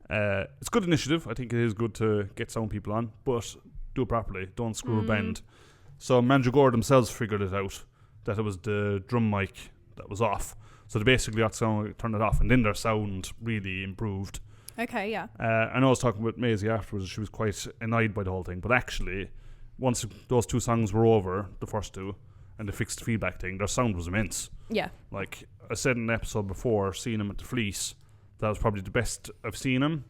It's a good initiative. I think it is good to get sound people on, but do it properly. Don't screw a band. So Mandragora themselves figured it out, that it was the drum mic that was off. So they basically got sound, turned it off, and then their sound really improved. Okay, yeah. I know I was talking with Maisie afterwards. She was quite annoyed by the whole thing. But actually, once those two songs were over, the first two, and the fixed feedback thing, their sound was immense. Yeah. Like I said in an episode before, seeing him at the Fleece, that was probably the best I've seen him.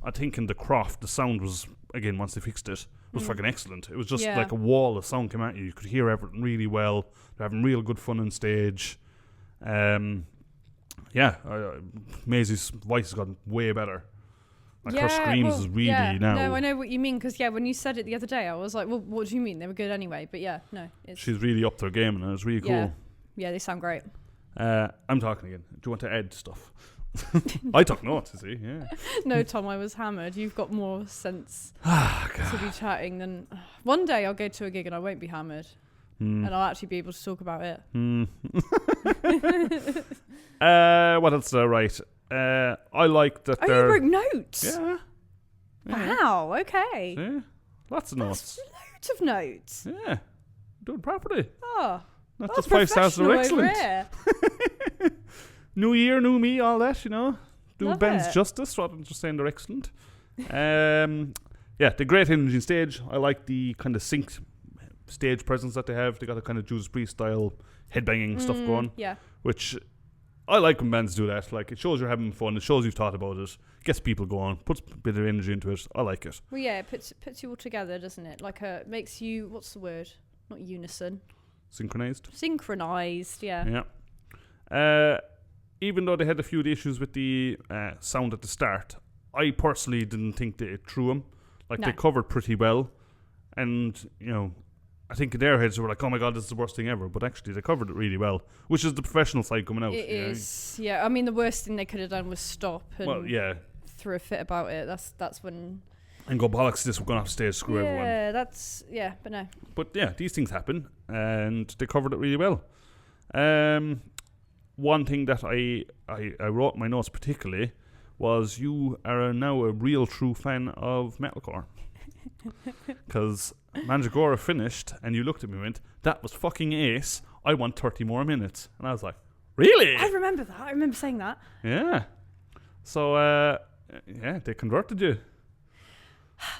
I think in the Croft, the sound was, again, once they fixed it, was fucking excellent. It was just like a wall of sound came at you. You could hear everything really well. They're having real good fun on stage. Maisie's voice has gotten way better. Like her screams is really now. No, I know what you mean, because when you said it the other day, I was like, well, what do you mean? They were good anyway. But she's really up their game, and it's really cool. Yeah, they sound great. I'm talking again. Do you want to add stuff? I took notes, you see. Yeah. No, Tom, I was hammered. You've got more sense to be chatting than. One day I'll go to a gig and I won't be hammered, and I'll actually be able to talk about it. What else did I write? I like that. Oh, you wrote notes. Yeah. Wow. Okay. Yeah. Lots of notes. Loads of notes. Yeah. Do it properly. Oh. Not just 5 stars are excellent. New year, new me, all that, you know. Do Love bands it. justice rather than just saying they're excellent. The great energy on stage. I like the kind of synced stage presence that they have. They got a kind of Judas Priest style headbanging stuff going. Yeah. Which I like when bands do that. Like, it shows you're having fun. It shows you've thought about it. Gets people going. Puts a bit of energy into it. I like it. Well, yeah, it puts you all together, doesn't it? Like, makes you, what's the word? Not unison. Synchronized. Synchronized, yeah. Even though they had a few issues with the sound at the start, I personally didn't think they threw them. Like, they covered pretty well. And, you know, I think in their heads they were like, oh my God, this is the worst thing ever. But actually, they covered it really well, which is the professional side coming out. It is, yeah. I mean, the worst thing they could have done was stop and throw a fit about it. That's when... And go, bollocks, this, we're going off stage, screw everyone. Yeah, but no. But yeah, these things happen, and they covered it really well. One thing that I wrote in my notes particularly was you are now a real true fan of metalcore. Because Mandragora finished, and you looked at me and went, that was fucking ace. I want 30 more minutes. And I was like, really? I remember that. I remember saying that. Yeah. So, they converted you.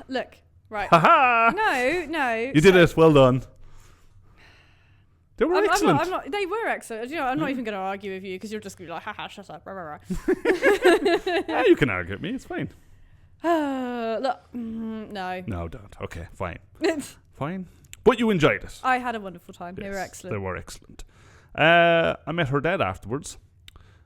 Look, right. Ha-ha! No. You did it. Well done. They were excellent. I'm not, they were excellent. You know, I'm not even going to argue with you because you're just going to be like, haha, shut up. Rah, rah, rah. Yeah, you can argue with me. It's fine. Look, no. No, don't. Okay, fine. Fine. But you enjoyed it. I had a wonderful time. Yes, they were excellent. They were excellent. I met her dad afterwards.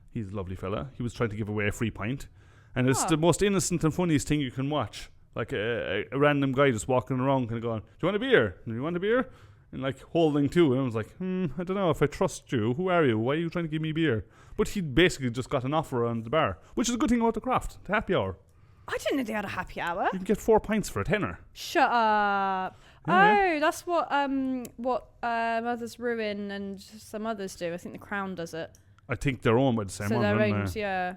He's a lovely fella. He was trying to give away a free pint. And it's the most innocent and funniest thing you can watch. Like a random guy just walking around kind of going, do you want a beer? Do you want a beer? And like holding to. And I was like, I don't know if I trust you. Who are you? Why are you trying to give me beer? But he basically just got an offer on the bar, which is a good thing about the Croft, the happy hour. I didn't know they had a happy hour. You can get 4 pints for a tenner. Shut up. Yeah. Oh, that's what Mother's Ruin and some others do. I think the Crown does it. I think they're owned by the same so one. they're aren't owned, they? yeah.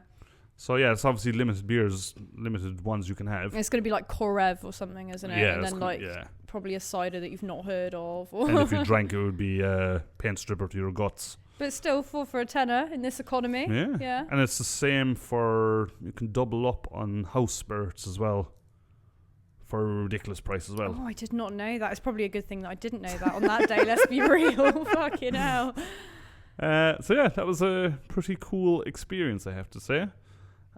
So yeah, it's obviously limited beers, limited ones you can have. It's going to be like Korev or something, isn't it? Yeah, and then probably a cider that you've not heard of. And if you drank, it would be paint stripper to your guts. But still, 4 for a tenner in this economy. Yeah. And it's the same for, you can double up on house spirits as well for a ridiculous price as well. Oh, I did not know that. It's probably a good thing that I didn't know that on that day. Let's be real. Fucking hell. So yeah, that was a pretty cool experience, I have to say.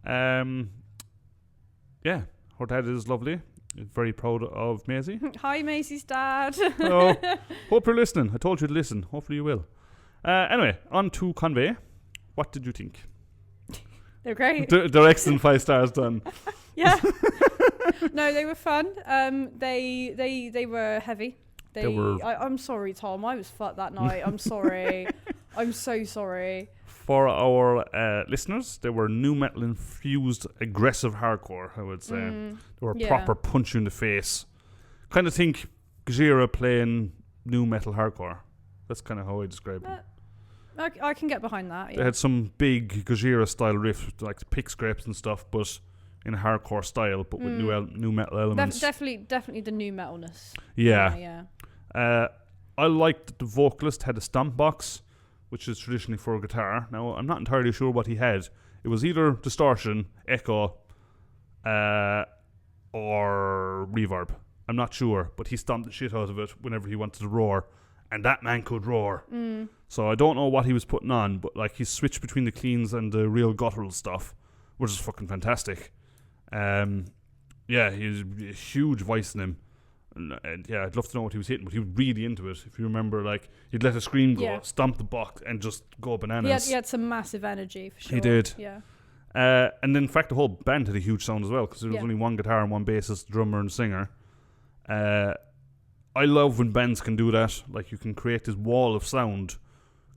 Yeah, her dad is lovely. Very proud of Maisie. Hi, Maisie's dad. Hello. Hope you're listening. I told you to listen. Hopefully you will. Anyway, on to Convey. What did you think? They're great. They're excellent, 5 stars done. Yeah. No, they were fun. They were heavy. I'm sorry, Tom. I was fucked that night. I'm sorry. I'm so sorry. For our listeners, they were new metal infused aggressive hardcore, I would say. They were proper punch you in the face. Kind of think Gojira playing new metal hardcore. That's kind of how I describe it. I can get behind that. Yeah. They had some big Gojira style riffs, like the pick scrapes and stuff, but in a hardcore style, but with new metal elements. Definitely the new metalness. Yeah. I liked that the vocalist had a stomp box, which is traditionally for a guitar. Now, I'm not entirely sure what he had. It was either distortion, echo, or reverb. I'm not sure, but he stomped the shit out of it whenever he wanted to roar, and that man could roar. So I don't know what he was putting on, but like he switched between the cleans and the real guttural stuff, which is fucking fantastic. Yeah, he's a huge voice in him. And yeah, I'd love to know what he was hitting, but he was really into it. If you remember, like, he'd let a scream go, stomp the box, and just go bananas. He had some massive energy, for sure. He did. Yeah. And then, in fact, the whole band had a huge sound as well, because there was only one guitar and one bassist, drummer, and singer. I love when bands can do that. Like, you can create this wall of sound.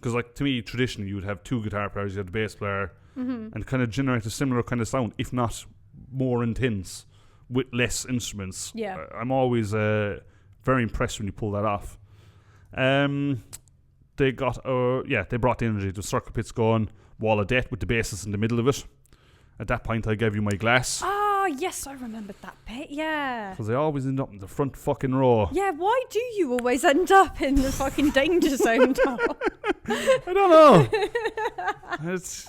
Because, like, to me, traditionally, you would have 2 guitar players, you had the bass player, and kind of generate a similar kind of sound, if not more intense, with less instruments. Yeah. I'm always very impressed when you pull that off. They got they brought the energy, the circle pits going, wall of death with the bassist in the middle of it. At that point I gave you my glass. Oh yes, I remembered that bit. Yeah, because I always end up in the front fucking row. Yeah, why do you always end up in the fucking danger zone, Tom? I don't know. It's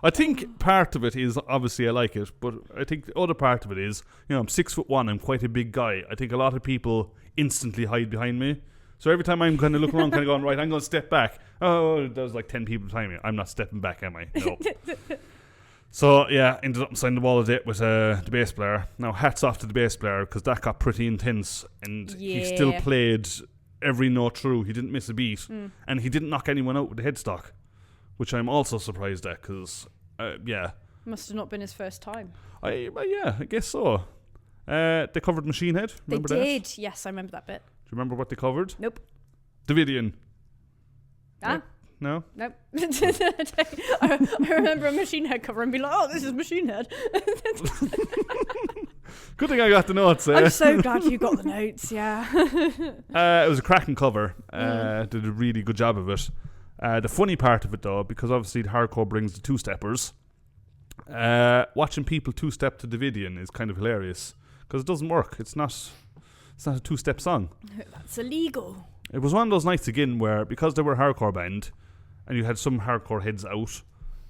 I think part of it is, obviously I like it, but I think the other part of it is, I'm 6'1", I'm quite a big guy. I think a lot of people instantly hide behind me. So every time I'm kind of looking around, kind of going, right, I'm going to step back. Oh, there's like 10 people behind me. I'm not stepping back, am I? No. So, yeah, ended up inside the wall of it with the bass player. Now, hats off to the bass player, because that got pretty intense, and he still played every note through. He didn't miss a beat, and he didn't knock anyone out with the headstock, which I'm also surprised at, because, must have not been his first time. I guess so. They covered Machine Head. Remember they did, that? Yes, I remember that bit. Do you remember what they covered? Nope. Davidian. Ah? No? Nope. I remember a Machine Head cover and be like, oh, this is Machine Head. Good thing I got the notes. I'm so glad you got the notes, yeah. It was a cracking cover. Did a really good job of it. The funny part of it, though, because obviously the hardcore brings the two-steppers, watching people two-step to Davidian is kind of hilarious, because it doesn't work. It's not a two-step song. That's illegal. It was one of those nights again where, because they were a hardcore band, and you had some hardcore heads out,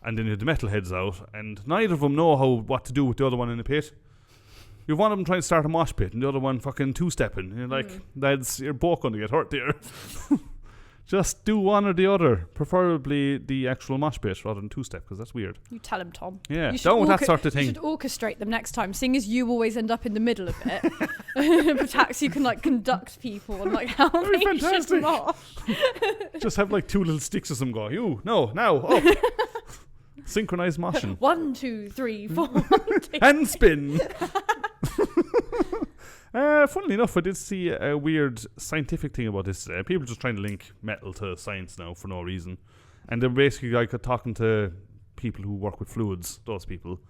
and then you had the metal heads out, and neither of them know what to do with the other one in the pit. You have one of them trying to start a mosh pit, and the other one fucking two-stepping. You're like, lads, you're both going to get hurt there. Just do one or the other, preferably the actual mosh pit rather than two-step, because that's weird. You tell him, Tom. Yeah, don't that sort of thing. You should orchestrate them next time, seeing as you always end up in the middle of it. Perhaps you can conduct people and how they should mosh. Just have 2 little sticks of them go, you, no, now, up. Synchronized moshing. 1, 2, 3, 4. And spin. Funnily enough, I did see a weird scientific thing about this. People just trying to link metal to science now for no reason. And they're basically talking to people who work with fluids, those people.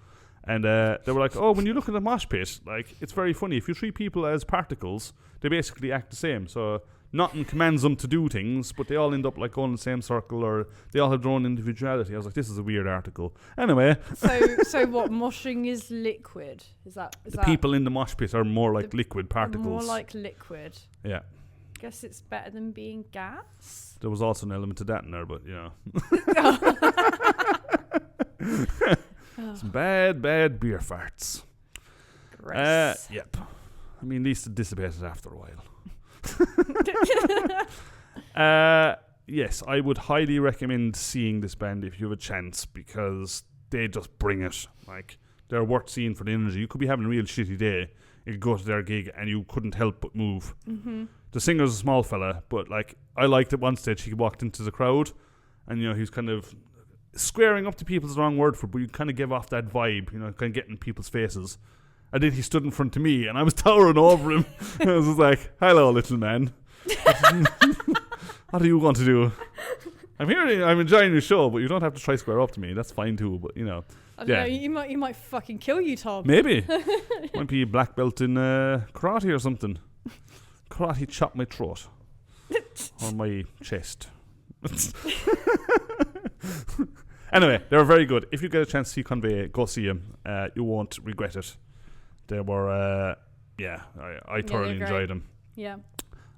And they were like, oh, when you look at a mosh pit, it's very funny. If you treat people as particles, they basically act the same. So nothing commands them to do things, but they all end up like going in the same circle, or they all have their own individuality. I was like, this is a weird article. Anyway. So what, moshing is liquid? Is that people in the mosh pit are more like liquid particles. More like liquid. Yeah. Guess it's better than being gas. There was also an element to that in there, but some bad beer farts. Gross. Yep. I mean, at least it dissipated after a while. Yes, I would highly recommend seeing this band if you have a chance, because they just bring it. Like, they're worth seeing for the energy. You could be having a real shitty day, you'd go to their gig and you couldn't help but move. Mm-hmm. The singer's a small fella, but like, I liked at one stage he walked into the crowd and he was kind of squaring up to people is the wrong word for it, but you kind of give off that vibe, kind of getting in people's faces. And then he stood in front of me and I was towering over him. I was just like, hello, little man. What do you want to do? I'm enjoying your show, but you don't have to try square up to me. That's fine too, but I don't know, you might fucking kill you, Tom. Maybe. Might be a black belt in karate or something. Karate chop my throat. Or my chest. Anyway, they were very good. If you get a chance to see Convey, go see them. You won't regret it. They were, I thoroughly enjoyed them. Yeah.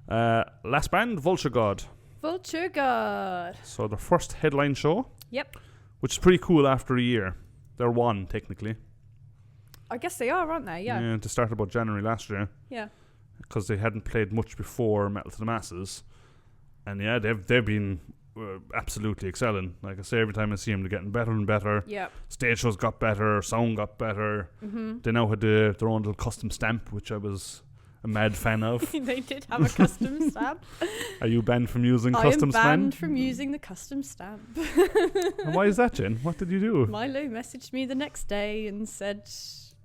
Last band, Vulture God. Vulture God. So their first headline show. Yep. Which is pretty cool after a year. They're one, technically. I guess they are, aren't they? Yeah. They started about January last year. Yeah. Because they hadn't played much before Metal to the Masses. And yeah, they've been absolutely excelling. Like I say, every time I see them, they're getting better and better. Yep. Stage shows got better, sound got better. Mm-hmm. They now had their own little custom stamp, which I was a mad fan of. They did have a custom stamp. Are you banned from using custom stamp? I am banned from using the custom stamp. And why is that, Jen? What did you do? Milo messaged me the next day and said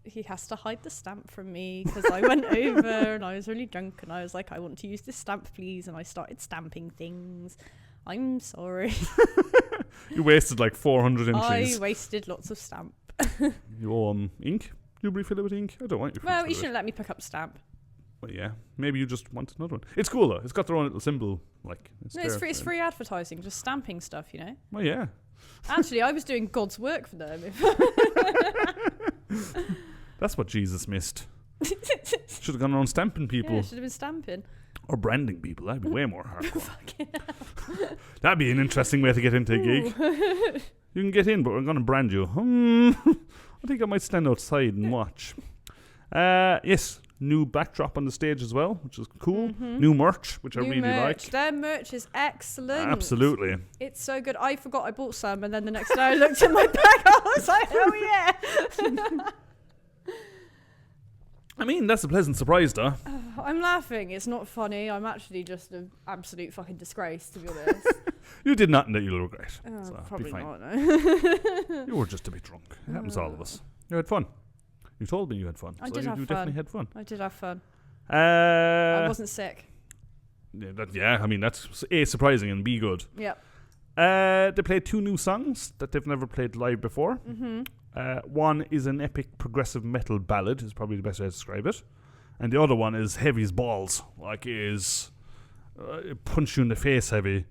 he has to hide the stamp from me because I went over and I was really drunk and I was like, I want to use this stamp, please. And I started stamping things. I'm sorry. You wasted like 400 entries. I wasted lots of stamp. You owe ink? You refill it with ink? I don't want you. Well, you shouldn't let me pick up stamp. Well, yeah. Maybe you just want another one. It's cool though. It's got their own little symbol. Like it's free advertising, just stamping stuff, Well, yeah. Actually, I was doing God's work for them. That's what Jesus missed. Should have gone around stamping people. Yeah, should have been stamping. Or branding people. That'd be way more hardcore. That'd be an interesting way to get into a gig. You can get in, but we're going to brand you. I think I might stand outside and watch. Yes, new backdrop on the stage as well, which is cool. Mm-hmm. New merch, which I really like. Their merch is excellent. Absolutely. It's so good. I forgot I bought some, and then the next day I looked in my bag. I was like, oh yeah. I mean, that's a pleasant surprise, though. I'm laughing. It's not funny. I'm actually just an absolute fucking disgrace, to be honest. You did nothing that you'll regret. So probably be fine. not, no. You were just a bit drunk. It happens to all of us. You had fun. You told me you had fun. I so did have you fun. definitely had fun. I did have fun. I wasn't sick. I mean, that's A, surprising, and B, good. Yep. They played 2 new songs that they've never played live before. Mm-hmm. One is an epic progressive metal ballad, is probably the best way to describe it. And the other one is heavy as balls. Like, it is punch you in the face heavy.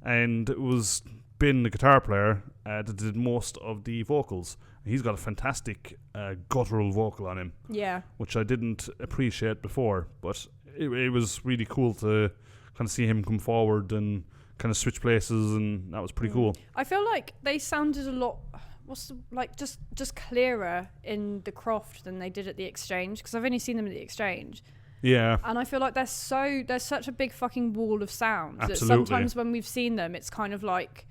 And it was Ben, the guitar player, that did most of the vocals. He's got a fantastic guttural vocal on him. Yeah. Which I didn't appreciate before. But it was really cool to kind of see him come forward and kind of switch places, and that was pretty cool. I feel like they sounded a lot... just clearer in the Croft than they did at the Exchange, because I've only seen them at the Exchange. Yeah. And I feel like there's such a big fucking wall of sound that sometimes when we've seen them, it's kind of like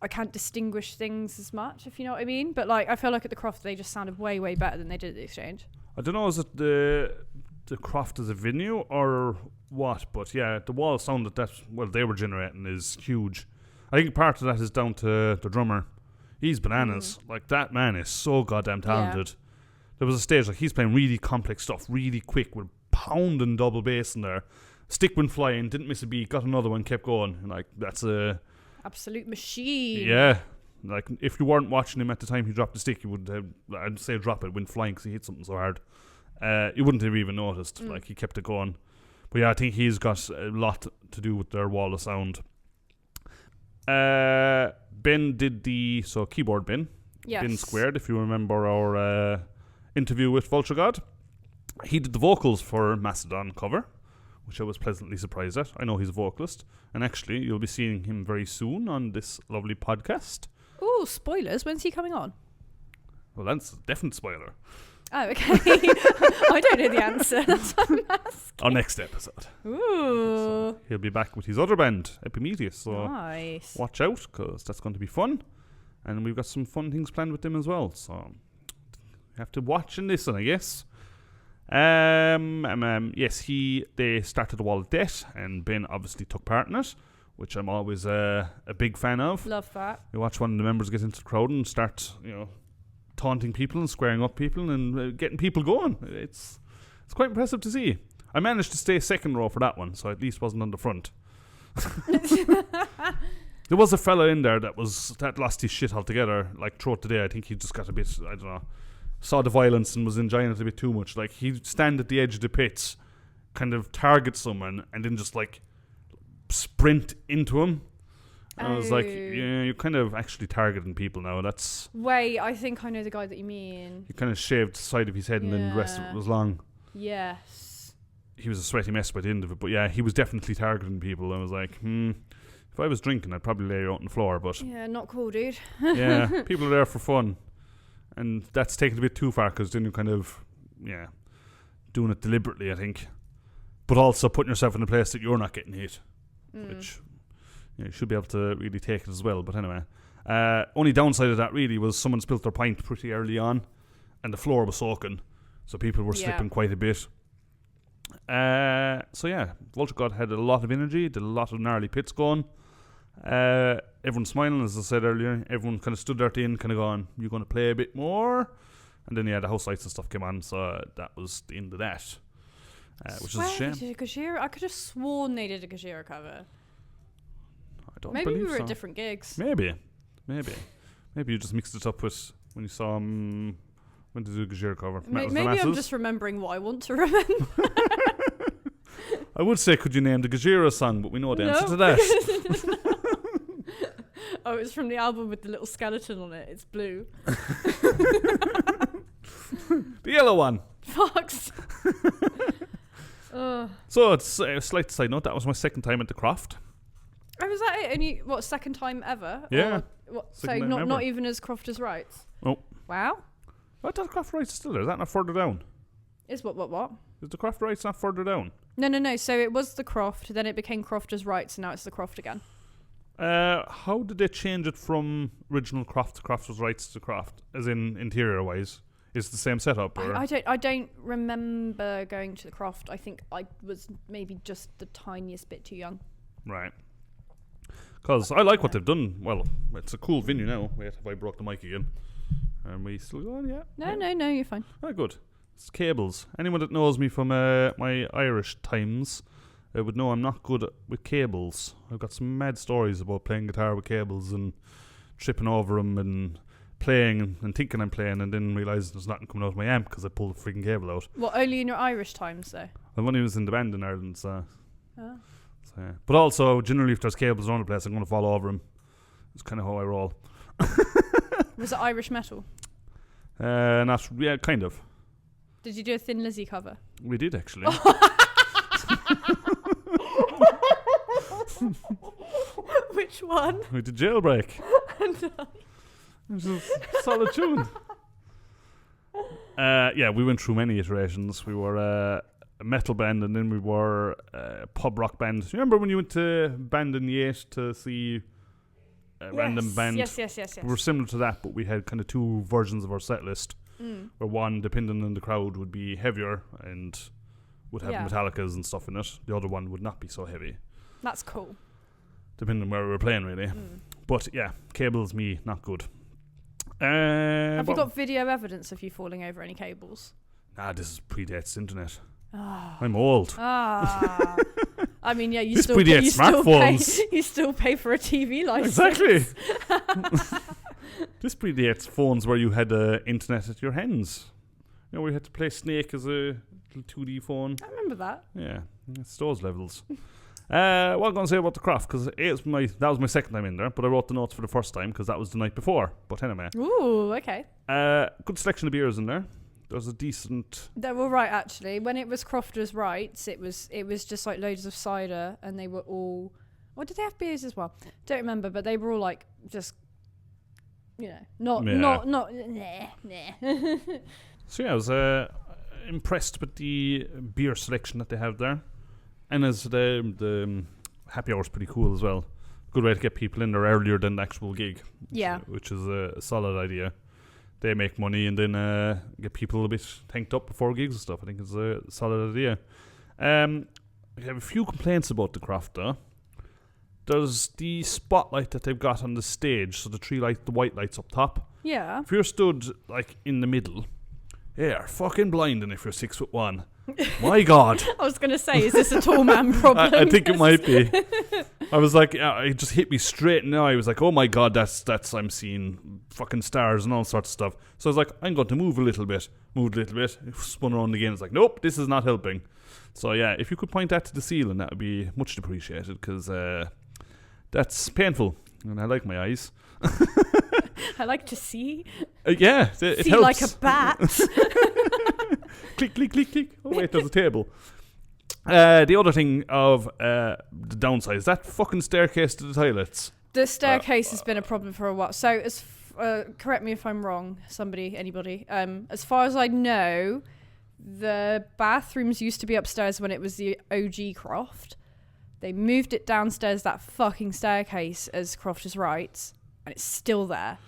I can't distinguish things as much, if you know what I mean. But like I feel like at the Croft they just sounded way, way better than they did at the Exchange. I don't know, is it the Croft as a venue or what? But yeah, the wall of sound that they were generating is huge. I think part of that is down to the drummer. He's bananas. Like, that man is so goddamn talented. Yeah. There was a stage, like, he's playing really complex stuff, really quick, with pounding double bass in there. Stick went flying, didn't miss a beat, got another one, kept going. And, like, that's a... absolute machine. Yeah. Like, if you weren't watching him at the time he dropped the stick, you would have... I'd say drop it, went flying because he hit something so hard. You wouldn't have even noticed. Like, he kept it going. But yeah, I think he's got a lot to do with their wall of sound. Ben did keyboard Ben. Yes. Ben Squared, if you remember our interview with Vulture God. He did the vocals for Mastodon cover, which I was pleasantly surprised at. I know he's a vocalist, and actually you'll be seeing him very soon on this lovely podcast. Ooh, spoilers. When's he coming on? Well, that's a definite spoiler. Oh, okay. I don't know the answer. That's what I'm asking. Our next episode. Ooh. So he'll be back with his other band, Epimetheus. So Nice. watch out, because that's going to be fun. And we've got some fun things planned with them as well. So you have to watch and listen, I guess. Yes, they started a wall of debt, and Ben obviously took part in it, which I'm always a big fan of. Love that. You watch one of the members get into the crowd and start, taunting people and squaring up people and getting people going. It's quite impressive to see. I managed to stay second row for that one, so I at least wasn't on the front. There was a fella in there that lost his shit altogether, like throughout the day. I think he just got a bit, I don't know, saw the violence and was enjoying it a bit too much. Like, he'd stand at the edge of the pits, kind of target someone, and then just like sprint into him. And I was like, yeah, you're kind of actually targeting people now. Wait, I think I know the guy that you mean. He kind of shaved the side of his head and then the rest of it was long. Yes. He was a sweaty mess by the end of it. But yeah, he was definitely targeting people. I was like, if I was drinking, I'd probably lay you out on the floor. But yeah, not cool, dude. yeah, people are there for fun. And that's taken a bit too far, because then you're kind of, doing it deliberately, I think. But also putting yourself in a place that you're not getting hit. Which... you should be able to really take it as well. But anyway, only downside of that really was someone spilled their pint pretty early on, and the floor was soaking, so people were slipping quite a bit. So yeah, Vulture God had a lot of energy, did a lot of gnarly pits going. Everyone smiling, as I said earlier. Everyone kind of stood there at the end, kind of going, "You're going to play a bit more?" And then the house lights and stuff came on, so that was the end of that. Which is a shame. Did a Gojira? I could have sworn they did a Gojira cover. Maybe we were so. at different gigs. Maybe you just mixed it up with when you saw him when to do the Gojira cover. Maybe I'm just remembering what I want to remember. I would say, could you name the Gojira song, but we know the answer to that. Oh, it's from the album with the little skeleton on it. It's blue. The yellow one. Fox. So it's a slight side note. That was my second time at the Croft. Oh, was that it? Only, second time ever? Yeah. So not even as Croft as Rights? Oh. Wow. I thought Croft Rights is still there. Is that not further down? Is what? Is the Croft Rights not further down? No. So it was the Croft, then it became Croft as Rights, and now it's the Croft again. How did they change it from original Croft to Croft as Rights to Croft, as in interior-wise? Is it the same setup? Or? I don't remember going to the Croft. I think I was maybe just the tiniest bit too young. Right. Because I like what they've done. Well, it's a cool venue now. Wait, if I broke the mic again. And we still going? Yeah. No, you're fine. Oh, good. It's cables. Anyone that knows me from my Irish times would know I'm not good with cables. I've got some mad stories about playing guitar with cables and tripping over them and playing and thinking I'm playing and then realising there's nothing coming out of my amp because I pulled the freaking cable out. Well, only in your Irish times, though? Well, when I was in the band in Ireland, so... Oh. So, yeah. But also, generally, if there's cables around the place, I'm going to fall over them. It's kind of how I roll. Was it Irish metal? Yeah, kind of. Did you do a Thin Lizzy cover? We did, actually. Which one? We did Jailbreak. No. It was a solid tune. Yeah, we went through many iterations. We were a metal band, and then we were a pub rock band. You remember when you went to Bandon Yate to see a random band? Yes. We were similar to that, but we had kind of two versions of our set list. Where one, depending on the crowd, would be heavier and would have Metallicas and stuff in it. The other one would not be so heavy. That's cool. Depending on where we were playing, really. But yeah, cables, me, not good. Have you got video evidence of you falling over any cables? Nah, this is predates internet. Oh. I'm old. I mean, yeah, you this still predates smartphones. You still pay for a TV license. Exactly. This predates phones where you had internet at your hands. we had to play Snake as a little 2D phone. I remember that. Yeah, it's those levels. What I'm going to say about the Croft, because that was my second time in there, but I wrote the notes for the first time because that was the night before. But anyway. Ooh, okay. Good selection of beers in there. There's a decent... They were right, actually. When it was Crofters' Rights, it was just like loads of cider, and they were all... Or did they have beers as well? Don't remember, but they were all like just, not. So yeah, I was impressed with the beer selection that they have there, and as the happy hour's pretty cool as well. Good way to get people in there earlier than the actual gig. Yeah, which is a solid idea. They make money and then get people a bit tanked up before gigs and stuff. I think it's a solid idea. I have a few complaints about the Croft though. There's the spotlight that they've got on the stage, so the white lights up top. Yeah. If you're stood like in the middle, you're fucking blinding if you're 6'1". My God. I was going to say, is this a tall man problem? I think it might be. I was like, it just hit me straight in the eye. I was like, oh my God, that's I'm seeing fucking stars and all sorts of stuff. So I was like, I'm going to move a little bit. Moved a little bit, spun around again. It's like, nope, this is not helping. So yeah, if you could point that to the ceiling, that would be much appreciated, because that's painful, and I like my eyes. I like to see. Yeah, it see helps. Like a bat. Click, click, click, click. Oh wait, there's a table. The other thing of the downside is that fucking staircase to the toilets. The staircase has been a problem for a while. So, correct me if I'm wrong, anybody. As far as I know, the bathrooms used to be upstairs when it was the OG Croft. They moved it downstairs, that fucking staircase, as Crofters' Rights, and it's still there.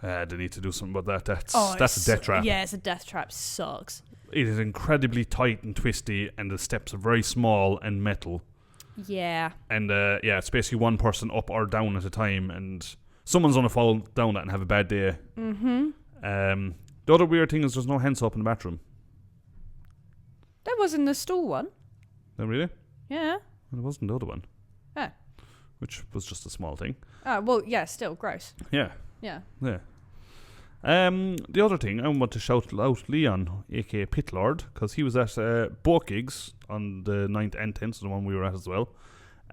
They need to do something about that. That's a death trap. Yeah, it's a death trap. Sucks. It is incredibly tight and twisty, and the steps are very small and metal. Yeah. And it's basically one person up or down at a time, and someone's going to fall down that and have a bad day. Mm-hmm. The other weird thing is there's no hand soap in the bathroom. There was in the stool one. Oh, really? Yeah. Well, it wasn't the other one. Oh. Which was just a small thing. Oh, well, yeah, still gross. Yeah. Yeah. Yeah. The other thing, I want to shout out Leon, aka Pitlord, because he was at both gigs on the 9th and 10th, so the one we were at as well.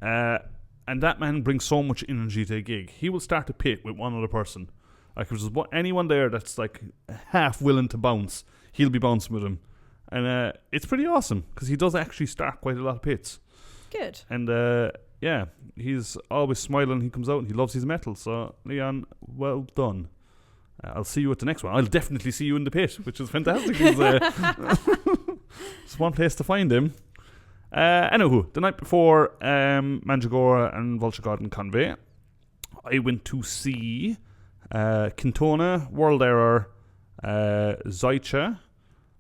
And that man brings so much energy to a gig. He will start a pit with one other person. Like, if there's anyone there that's like half willing to bounce, he'll be bouncing with him. And it's pretty awesome, because he does actually start quite a lot of pits. Good. And he's always smiling. He comes out and he loves his metal. So, Leon, well done. I'll see you at the next one. I'll definitely see you in the pit, which is fantastic. It's one place to find him. Anywho, the night before Mandragora and Vulture God and Convey, I went to see Quintona, World Error, Zycha,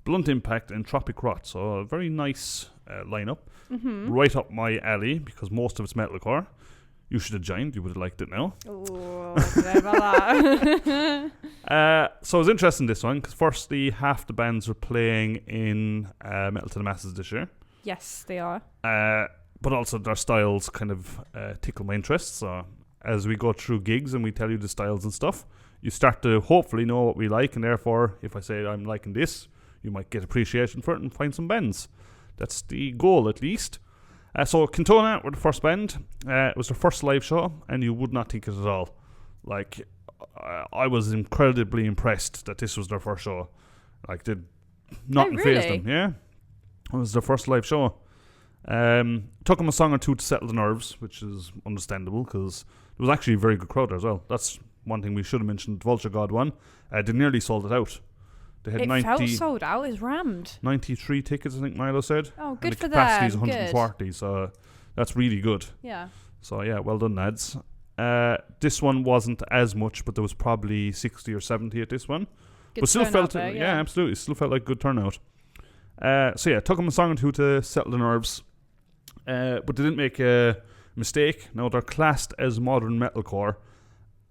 Blunt Impact, and Tropic Rot. So a very nice lineup. Mm-hmm. Right up my alley, because most of it's metalcore. You should have joined. You would have liked it now. Oh, about that. So it was interesting, this one, because firstly, half the bands were playing in Metal to the Masses this year. Yes, they are. But also their styles kind of tickle my interest. So as we go through gigs and we tell you the styles and stuff, you start to hopefully know what we like. And therefore, if I say I'm liking this, you might get appreciation for it and find some bands. That's the goal, at least. So Quintona were the first band. It was their first live show, and you would not think it at all. Like, I was incredibly impressed that this was their first show. Like, did nothing faze them. Yeah, it was their first live show. Took them a song or two to settle the nerves, which is understandable, because it was actually a very good crowd there as well. That's one thing we should have mentioned. The Vulture God one, they nearly sold it out. They had felt sold out. It's rammed. 93 tickets, I think Milo said. Oh, good for them. The capacity is 140, good. So that's really good. Yeah. So yeah, well done, lads. This one wasn't as much, but there was probably 60 or 70 at this one. Good but still felt there, yeah, absolutely. Still felt like good turnout. So yeah, took them a song or two to settle the nerves. But they didn't make a mistake. Now they're classed as modern metalcore.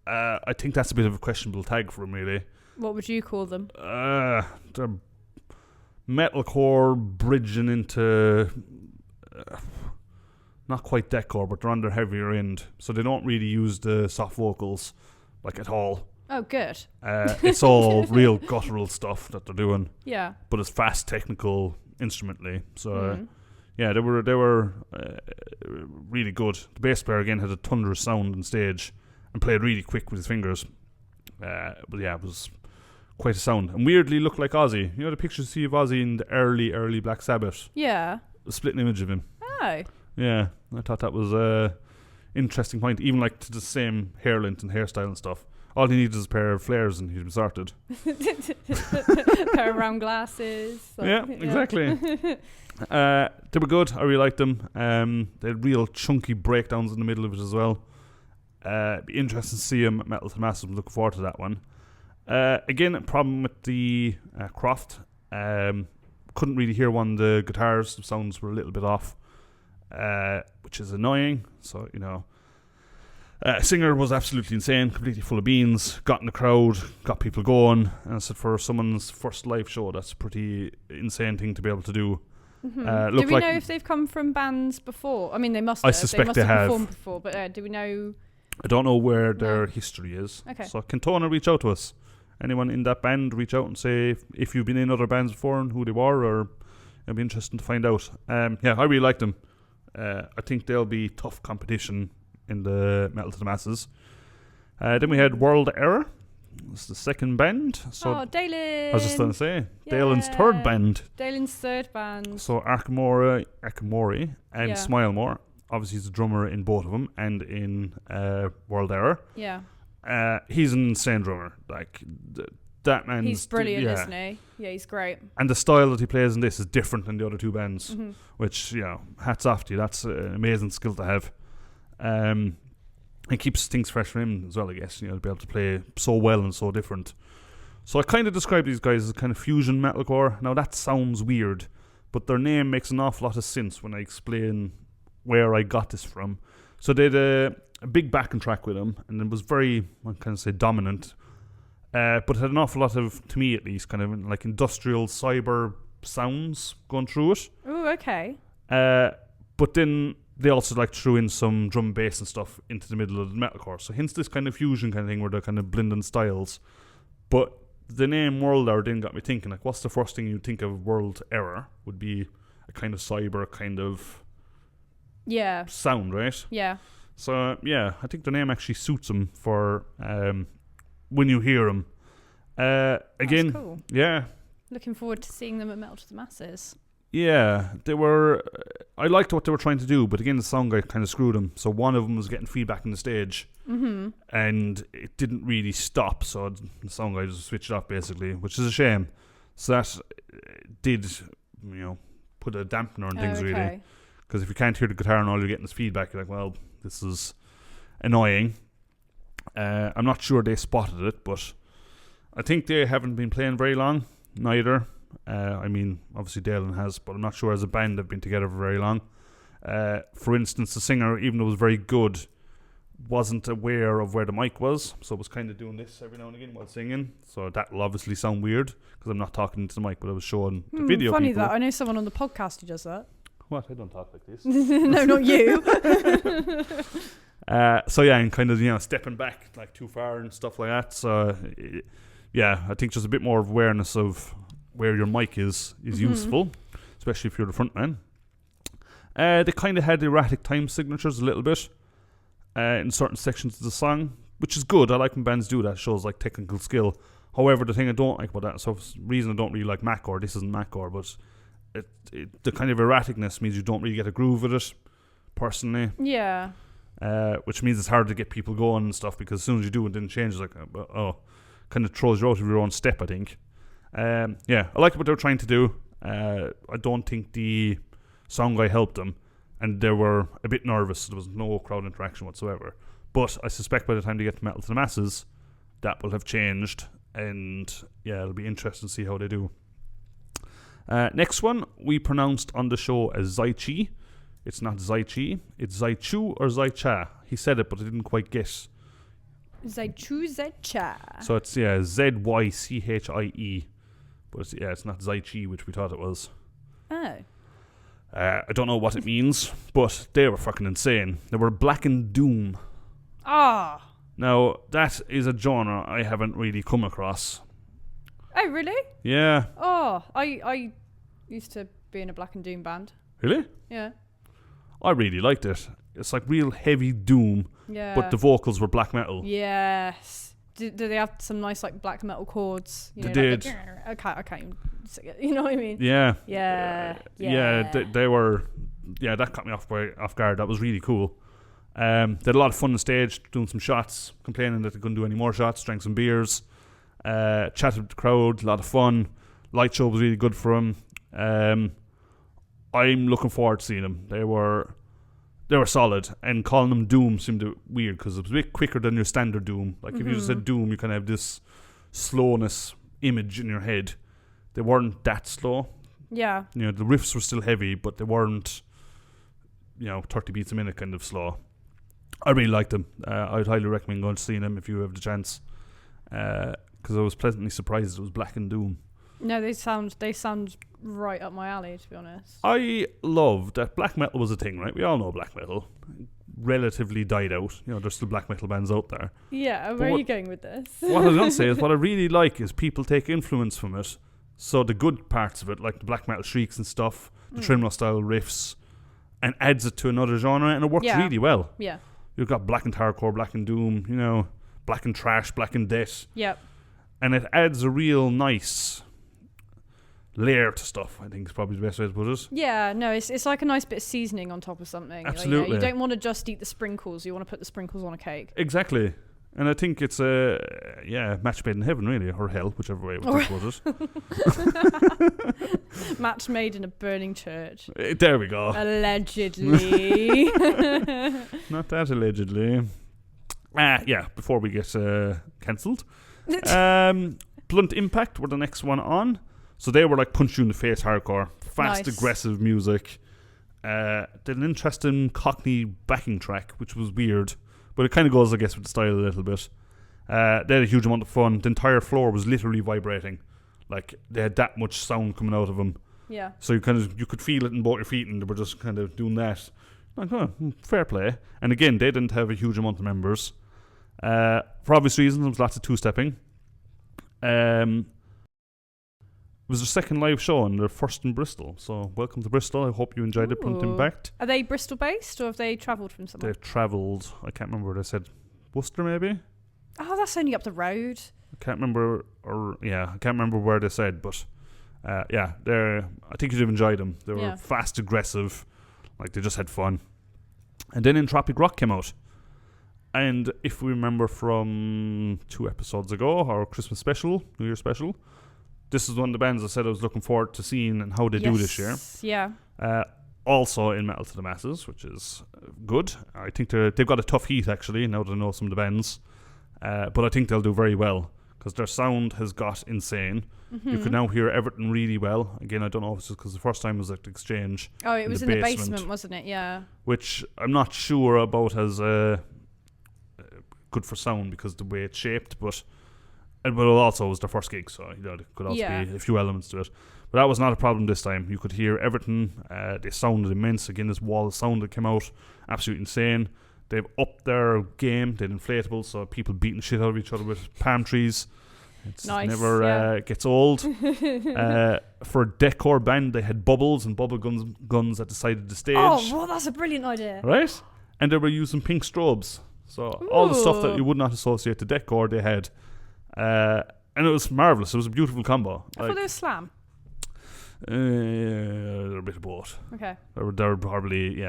I think that's a bit of a questionable tag for them, really. What would you call them? They're metalcore bridging into not quite deathcore, but they're on their heavier end, so they don't really use the soft vocals like at all. Oh, good. It's all real guttural stuff that they're doing. Yeah. But it's fast, technical, instrumentally. So, yeah, they were really good. The bass player, again, had a thunderous sound on stage and played really quick with his fingers. But yeah, it was quite a sound. And weirdly looked like Ozzy. You know the pictures you see of Ozzy in the early Black Sabbath? Yeah. A split image of him. Oh. Yeah, I thought that was a interesting point. Even like to the same hair length and hairstyle and stuff. All he needed is a pair of flares and he'd be sorted. Pair of round glasses. Yeah, exactly. They were good. I really liked them. They had real chunky breakdowns in the middle of it as well. Be interesting to see them at Metal to the Masses. I'm looking forward to that one. Again, a problem with the Croft. Couldn't really hear one of the guitars. The sounds were a little bit off, which is annoying. So, you know, singer was absolutely insane, completely full of beans, got in the crowd, got people going. And I said, for someone's first live show, that's a pretty insane thing to be able to do. Do we know if they've come from bands before? I mean, they must have. I suspect they have performed before, but do we know? I don't know where their history is. Okay. So can Tona reach out to us? Anyone in that band, reach out and say if you've been in other bands before and who they were, or it'd be interesting to find out. Yeah, I really like them. I think they'll be tough competition in the Metal to the Masses. Then we had World Error. It's the second band. So Dalen. I was just going to say, Dalen's third band. Dalen's third band. So Akamori and Smilemore. Obviously, he's a drummer in both of them and in World Error. Yeah. He's an insane drummer. Like, that man. He's brilliant, isn't he? Yeah, he's great. And the style that he plays in this is different than the other two bands, which, you know, hats off to you. That's an amazing skill to have. It keeps things fresh for him as well, I guess, you know, to be able to play so well and so different. So I kind of describe these guys as kind of fusion metalcore. Now, that sounds weird, but their name makes an awful lot of sense when I explain where I got this from. So they had a big backing track with them, and it was very, I kind of say, dominant. But it had an awful lot of, to me at least, kind of like industrial cyber sounds going through it. Oh, okay. But then they also like threw in some drum and bass and stuff into the middle of the metalcore. So hence this kind of fusion kind of thing where they're kind of blending styles. But the name World Error then got me thinking, like, what's the first thing you think of World Error? Would be a kind of cyber kind of sound, right? Yeah. So, yeah, I think the name actually suits them for when you hear them. Again, that's cool. Yeah. Looking forward to seeing them at Metal to the Masses. Yeah, they were. I liked what they were trying to do, but again, the sound guy kind of screwed them. So one of them was getting feedback on the stage, and it didn't really stop. So the sound guy just switched off basically, which is a shame. So that did, you know, put a dampener on things really. Because if you can't hear the guitar and all you're getting is feedback, you're like, well, this is annoying. I'm not sure they spotted it, but I think they haven't been playing very long, neither. I mean, obviously Dalen has, but I'm not sure as a band they've been together for very long. For instance, the singer, even though it was very good, wasn't aware of where the mic was, so was kind of doing this every now and again while singing. So that will obviously sound weird, because I'm not talking into the mic, but I was showing the video funny people. That. I know someone on the podcast who does that. What? I don't talk like this. No, not you. So yeah, and kind of, you know, stepping back like too far and stuff like that. So yeah, I think just a bit more awareness of where your mic is useful, especially if you're the front man. They kind of had erratic time signatures a little bit in certain sections of the song, which is good. I like when bands do that. It shows like technical skill. However, the thing I don't like about that, so the reason I don't really like Macor, this isn't Macor, but the kind of erraticness means you don't really get a groove with it, personally. Yeah. Which means it's hard to get people going and stuff, because as soon as you do it, then it changes, like, kind of throws you out of your own step, I think. Yeah, I like what they were trying to do. I don't think the song guy helped them, and they were a bit nervous. There was no crowd interaction whatsoever. But I suspect by the time they get to Metal to the Masses, that will have changed, and yeah, it'll be interesting to see how they do. Next one, we pronounced on the show as Zaichi. It's not Zaichi, it's Zaichu or Zaicha. He said it, but I didn't quite get. Zaichu, Zaicha. So it's, yeah, Zychie. But it's not Zaichi, which we thought it was. Oh. I don't know what it means, but they were fucking insane. They were Black and Doom. Ah. Now, that is a genre I haven't really come across. Oh, really? Yeah. Oh, I used to be in a Black and Doom band. Really? Yeah. I really liked it. It's like real heavy doom, Yeah. but the vocals were black metal. Yes. Do they have some nice like black metal chords? You They know, did. Like I can't even sing it. You know what I mean? Yeah. Yeah. They were. Yeah, that caught me off guard. That was really cool. They had a lot of fun on stage, doing some shots, complaining that they couldn't do any more shots, drank some beers, chatted with the crowd, a lot of fun. Light show was really good for them. I'm looking forward to seeing them. They were solid, and calling them Doom seemed weird because it was a bit quicker than your standard Doom. Like if you just said Doom, you kind of have this slowness image in your head. They weren't that slow. Yeah. You know, the riffs were still heavy, but they weren't, 30 beats a minute kind of slow. I really liked them. I'd highly recommend going to see them if you have the chance, because I was pleasantly surprised it was Black and Doom. No, they sound right up my alley, to be honest. I love that black metal was a thing, right? We all know black metal relatively died out. There's still black metal bands out there. Yeah, where are you going with this? What I was going to say is what I really like is people take influence from it. So the good parts of it, like the black metal shrieks and stuff, the Lachrymose style riffs, and adds it to another genre, and it works really well. Yeah. You've got black and hardcore, black and doom, black and trash, black and death. Yep. And it adds a real nice layer to stuff, I think is probably the best way to put it. Yeah, no, it's like a nice bit of seasoning on top of something. Absolutely. You don't want to just eat the sprinkles, you want to put the sprinkles on a cake. Exactly. And I think it's a match made in heaven, really, or hell, whichever way we think about it. Match made in a burning church. There we go. Allegedly. Not that allegedly. Before we get cancelled. Blunt Impact were the next one on. So they were like punch you in the face hardcore. Fast, Nice. aggressive music. They had an interesting Cockney backing track, which was weird. But it kind of goes, I guess, with the style a little bit. They had a huge amount of fun. The entire floor was literally vibrating. Like, they had that much sound coming out of them. Yeah. So you could feel it in both your feet, and they were just kind of doing that. Like, fair play. And again, they didn't have a huge amount of members. For obvious reasons, there was lots of two-stepping. It was their second live show and their first in Bristol. So welcome to Bristol. I hope you enjoyed it. Blunt Impact. Are they Bristol based or have they travelled from somewhere? They've travelled. I can't remember what they said. Worcester, maybe? Oh, that's only up the road. I can't remember. I can't remember where they said, but I think you'd have enjoyed them. They were fast, aggressive, like they just had fun. And then Entropic Rock came out. And if we remember from 2 episodes ago, our Christmas special, New Year special, this is one of the bands I said I was looking forward to seeing and how they do this year. Yeah. Also in Metal to the Masses, which is good. I think they've got a tough heat, actually, now that I know some of the bands. But I think they'll do very well, because their sound has got insane. Mm-hmm. You could now hear everything really well. Again, I don't know if it's just because the first time was at the Exchange. Oh, it was in the basement, wasn't it? Yeah. Which I'm not sure about as good for sound because the way it's shaped, but it also was their first gig, so there could also be a few elements to it. But that was not a problem this time. You could hear everything. They sounded immense. Again, this wall of sound that came out, absolutely insane. They've upped their game. They had inflatables, so people beating shit out of each other with palm trees. It's never gets old. For a decor band, they had bubbles and bubble guns at the side of the stage. Oh, well, that's a brilliant idea. Right? And they were using pink strobes. So all the stuff that you would not associate to decor, they had. And it was marvellous. It was a beautiful combo. I thought they were Slam. They're a bit of both. Okay. They were probably,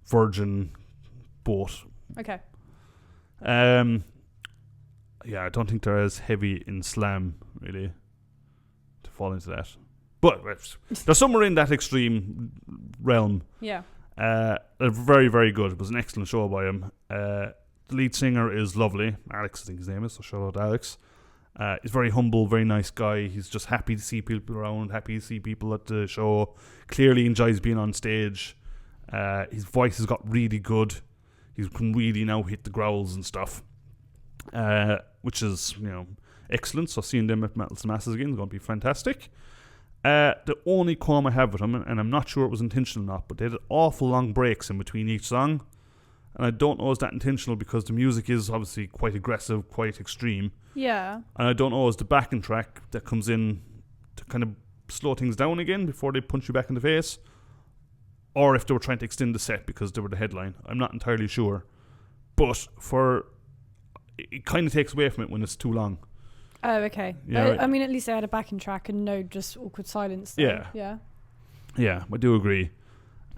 Virgin both. Okay. I don't think they're as heavy in slam, really, to fall into that. But they're somewhere in that extreme realm. Yeah. They're very, very good. It was an excellent show by him. The lead singer is lovely. Alex, I think his name is, so shout out to Alex. He's very humble, very nice guy. He's just happy to see people around, happy to see people at the show. Clearly enjoys being on stage. His voice has got really good. He can really now hit the growls and stuff, which is, excellent. So seeing them at Metal to Masses again is going to be fantastic. The only qualm I have with him, and I'm not sure it was intentional or not, but they had awful long breaks in between each song. And I don't know is that intentional because the music is obviously quite aggressive, quite extreme. Yeah. And I don't know is the backing track that comes in to kind of slow things down again before they punch you back in the face, or if they were trying to extend the set because they were the headline. I'm not entirely sure. But it kind of takes away from it when it's too long. Oh, okay. Yeah, I mean, at least they had a backing track and no just awkward silence. Though. Yeah. Yeah. Yeah, I do agree.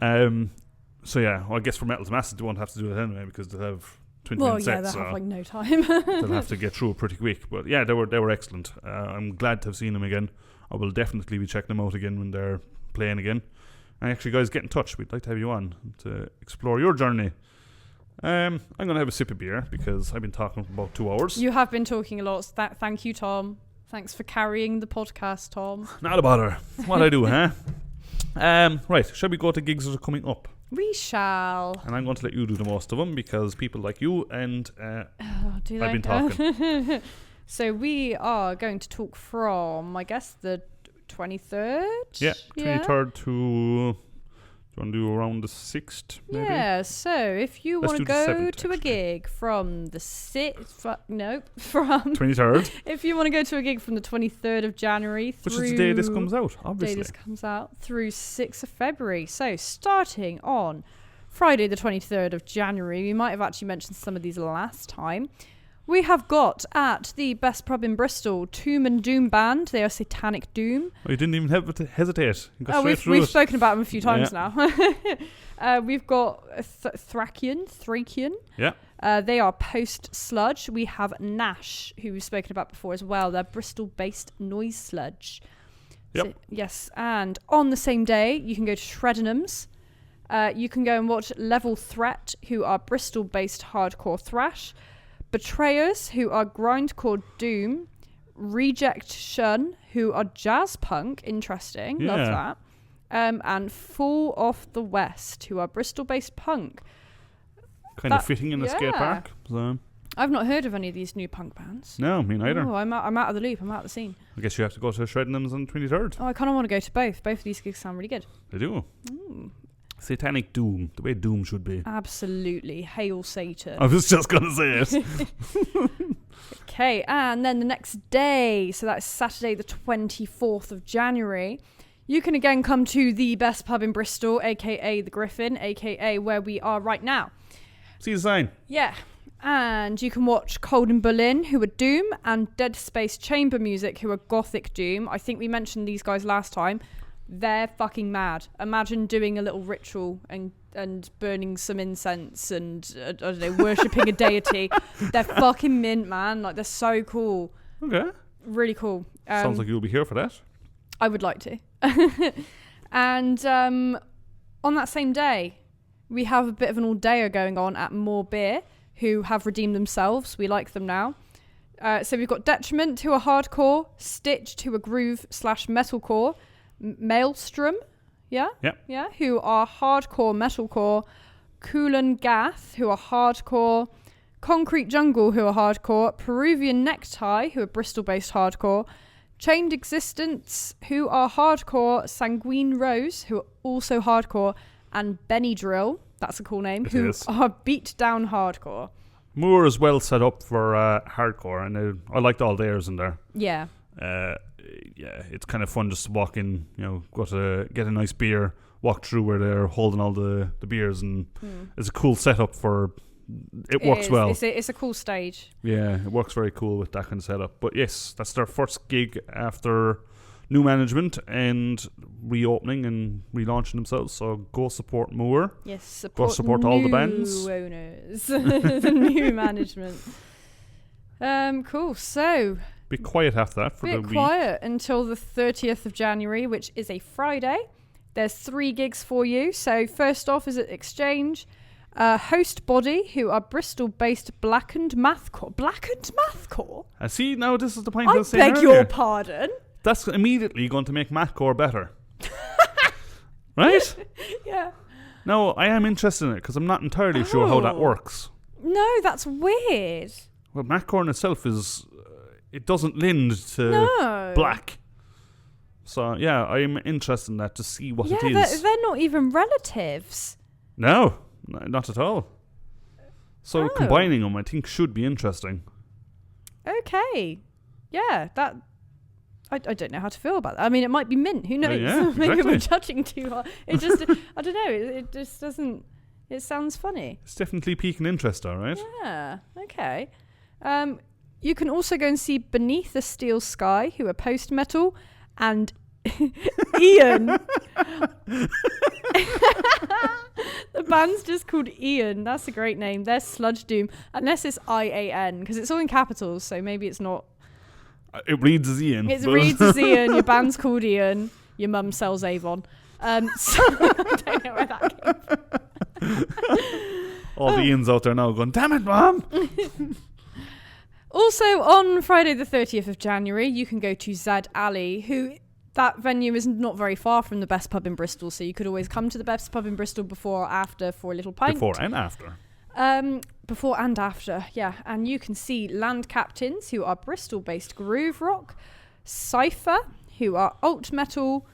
So yeah, well, I guess for Metal's Masses they won't have to do it anyway because they'll have 20-minute Well, yeah, sets. they'll have like no time. They'll have to get through it pretty quick. But yeah, they were excellent. I'm glad to have seen them again. I will definitely be checking them out again when they're playing again. And actually, guys, get in touch. We'd like to have you on to explore your journey. I'm going to have a sip of beer because I've been talking for about 2 hours. You have been talking a lot. Thank you, Tom. Thanks for carrying the podcast, Tom. Not a bother. What I do, huh? Right, shall we go to gigs that are coming up? We shall. And I'm going to let you do the most of them because people like you and I've been talking. So we are going to talk from, I guess, the 23rd? Yeah, 23rd to... Do you want to do around the 6th, maybe? Yeah, so if you want to go 7th, to a gig from the 23rd. If you want to go to a gig from the 23rd of January Which is the day this comes out, obviously. Day this comes out through 6th of February. So starting on Friday the 23rd of January, we might have actually mentioned some of these last time. We have got at the best pub in Bristol, Tomb and Doom Band. They are Satanic Doom. Oh, you didn't even hesitate. You got straight through we've it. spoken about them a few times now. We've got Thracian. Yeah. They are Post Sludge. We have Nash, who we've spoken about before as well. They're Bristol-based noise sludge. Yep. So, yes, and on the same day, you can go to Shreddenham's. You can go and watch Level Threat, who are Bristol-based hardcore thrash. Betrayers, who are grindcore doom. Reject Shun, who are jazz punk. Interesting. Yeah. Love that. And Fall Off the West, who are Bristol-based punk. Kind of fitting in a skate park. So. I've not heard of any of these new punk bands. No, me neither. Oh, I'm out of the loop. I'm out of the scene. I guess you have to go to Shreddenham's on the 23rd. Oh, I kind of want to go to both. Both of these gigs sound really good. They do. Mm. Satanic Doom, the way Doom should be. Absolutely. Hail Satan. I was just going to say it. Okay, and then the next day, so that's Saturday the 24th of January, you can again come to the best pub in Bristol, aka the Griffin, aka where we are right now. See the sign. Yeah. And you can watch Cold in Berlin, who are Doom, and Dead Space Chamber Music, who are Gothic Doom. I think we mentioned these guys last time. They're fucking mad. Imagine doing a little ritual and burning some incense and, I don't know, worshipping a deity. They're fucking mint, man. Like, they're so cool. Okay. Really cool. Sounds like you'll be here for that. I would like to. And on that same day, we have a bit of an all-dayer going on at More Beer, who have redeemed themselves. We like them now. So we've got Detriment, who are hardcore. Stitched, who are groove/metalcore. Maelstrom, yeah, who are hardcore metalcore. Coolan Gath, who are hardcore. Concrete Jungle, who are hardcore. Peruvian Necktie, who are Bristol-based hardcore. Chained Existence, who are hardcore. Sanguine Rose, who are also hardcore. And Benny Drill, that's a cool name, who are beat down hardcore. Moore is well set up for hardcore, and I liked all theirs in there. Yeah. Yeah, it's kind of fun just to walk in, go to get a nice beer, walk through where they're holding all the beers, and it's a cool setup for. It works well. It's a cool stage. Yeah, it works very cool with that kind of setup. But yes, that's their first gig after new management and reopening and relaunching themselves. So go support Moore. Yes, go support all the bands. New owners, the new management. Cool. So. Be quiet after that for the week. Quiet until the 30th of January, which is a Friday. There's 3 gigs for you. So first off is at Exchange. Host Body, who are Bristol-based Blackened Mathcore. Blackened Mathcore? See, now this is the point I was saying I beg earlier. your pardon. That's immediately going to make mathcore better. Right? Yeah. No, I am interested in it because I'm not entirely sure how that works. No, that's weird. Well, mathcore in itself is... it doesn't lend to black. So, yeah, I'm interested in that to see what it is. They're not even relatives. No, not at all. So combining them, I think, should be interesting. Okay. Yeah, that... I don't know how to feel about that. I mean, it might be mint. Who knows? Yeah, Maybe exactly. we're judging too hard. It just... I don't know. It just doesn't... It sounds funny. It's definitely piquing interest, all right? Yeah. Okay. You can also go and see Beneath the Steel Sky, who are post-metal, and Ian. The band's just called Ian. That's a great name. They're sludge doom, unless it's IAN, because it's all in capitals, so maybe it's not. It reads as Ian. It reads as Ian. Your band's called Ian. Your mum sells Avon. So I don't know where that came from. All the Ians out there now going, damn it, Mum! Also, on Friday the 30th of January, you can go to Zad Alley, that venue is not very far from the best pub in Bristol, so you could always come to the best pub in Bristol before or after for a little pint. Before and after. Before and after, yeah. And you can see Land Captains, who are Bristol-based groove rock, Cypher, who are alt metal,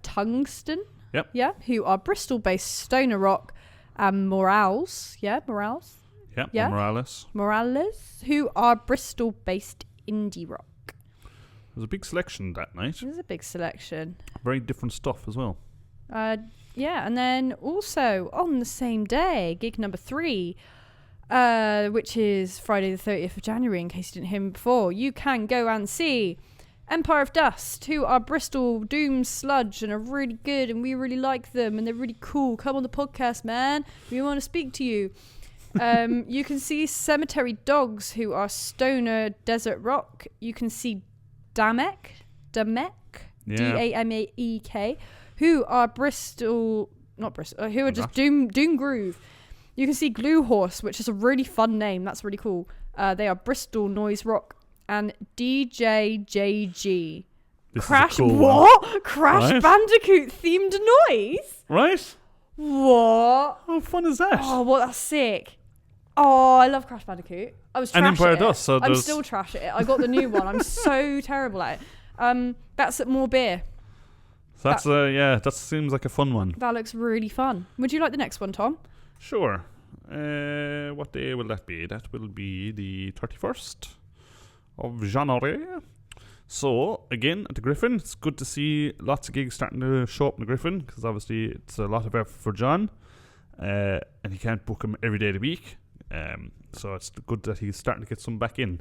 Tungsten, Yep. yeah, who are Bristol-based stoner rock, and Morales, Yep, Yeah. Morales. who are Bristol-based indie rock. There's a big selection that night. There's a big selection. Very different stuff as well. Yeah, and then also on the same day, gig number 3, which is Friday the 30th of January, in case you didn't hear me before, you can go and see Empire of Dust, who are Bristol doom sludge and are really good, and we really like them, and they're really cool. Come on the podcast, man. We want to speak to you. You can see Cemetery Dogs, who are stoner desert rock. You can see Damek, Damek, who are who are just doom groove. You can see Glue Horse, which is a really fun name. That's really cool. They are Bristol noise rock. And DJJG. Crash Bandicoot themed noise? Right? What? How fun is that? Oh, what? That's sick. Oh, I love Crash Bandicoot. I was trash And Empire at it. Dust, so I'm still trash at it. I got the new one. I'm so terrible at it. That's at More Beer. So that's that seems like a fun one. That looks really fun. Would you like the next one, Tom? Sure. What day will that be? That will be the 31st of January. So again at the Griffin, it's good to see lots of gigs starting to show up in the Griffin, because obviously it's a lot of effort for John, and he can't book them every day of the week. So it's good that he's starting to get some back in.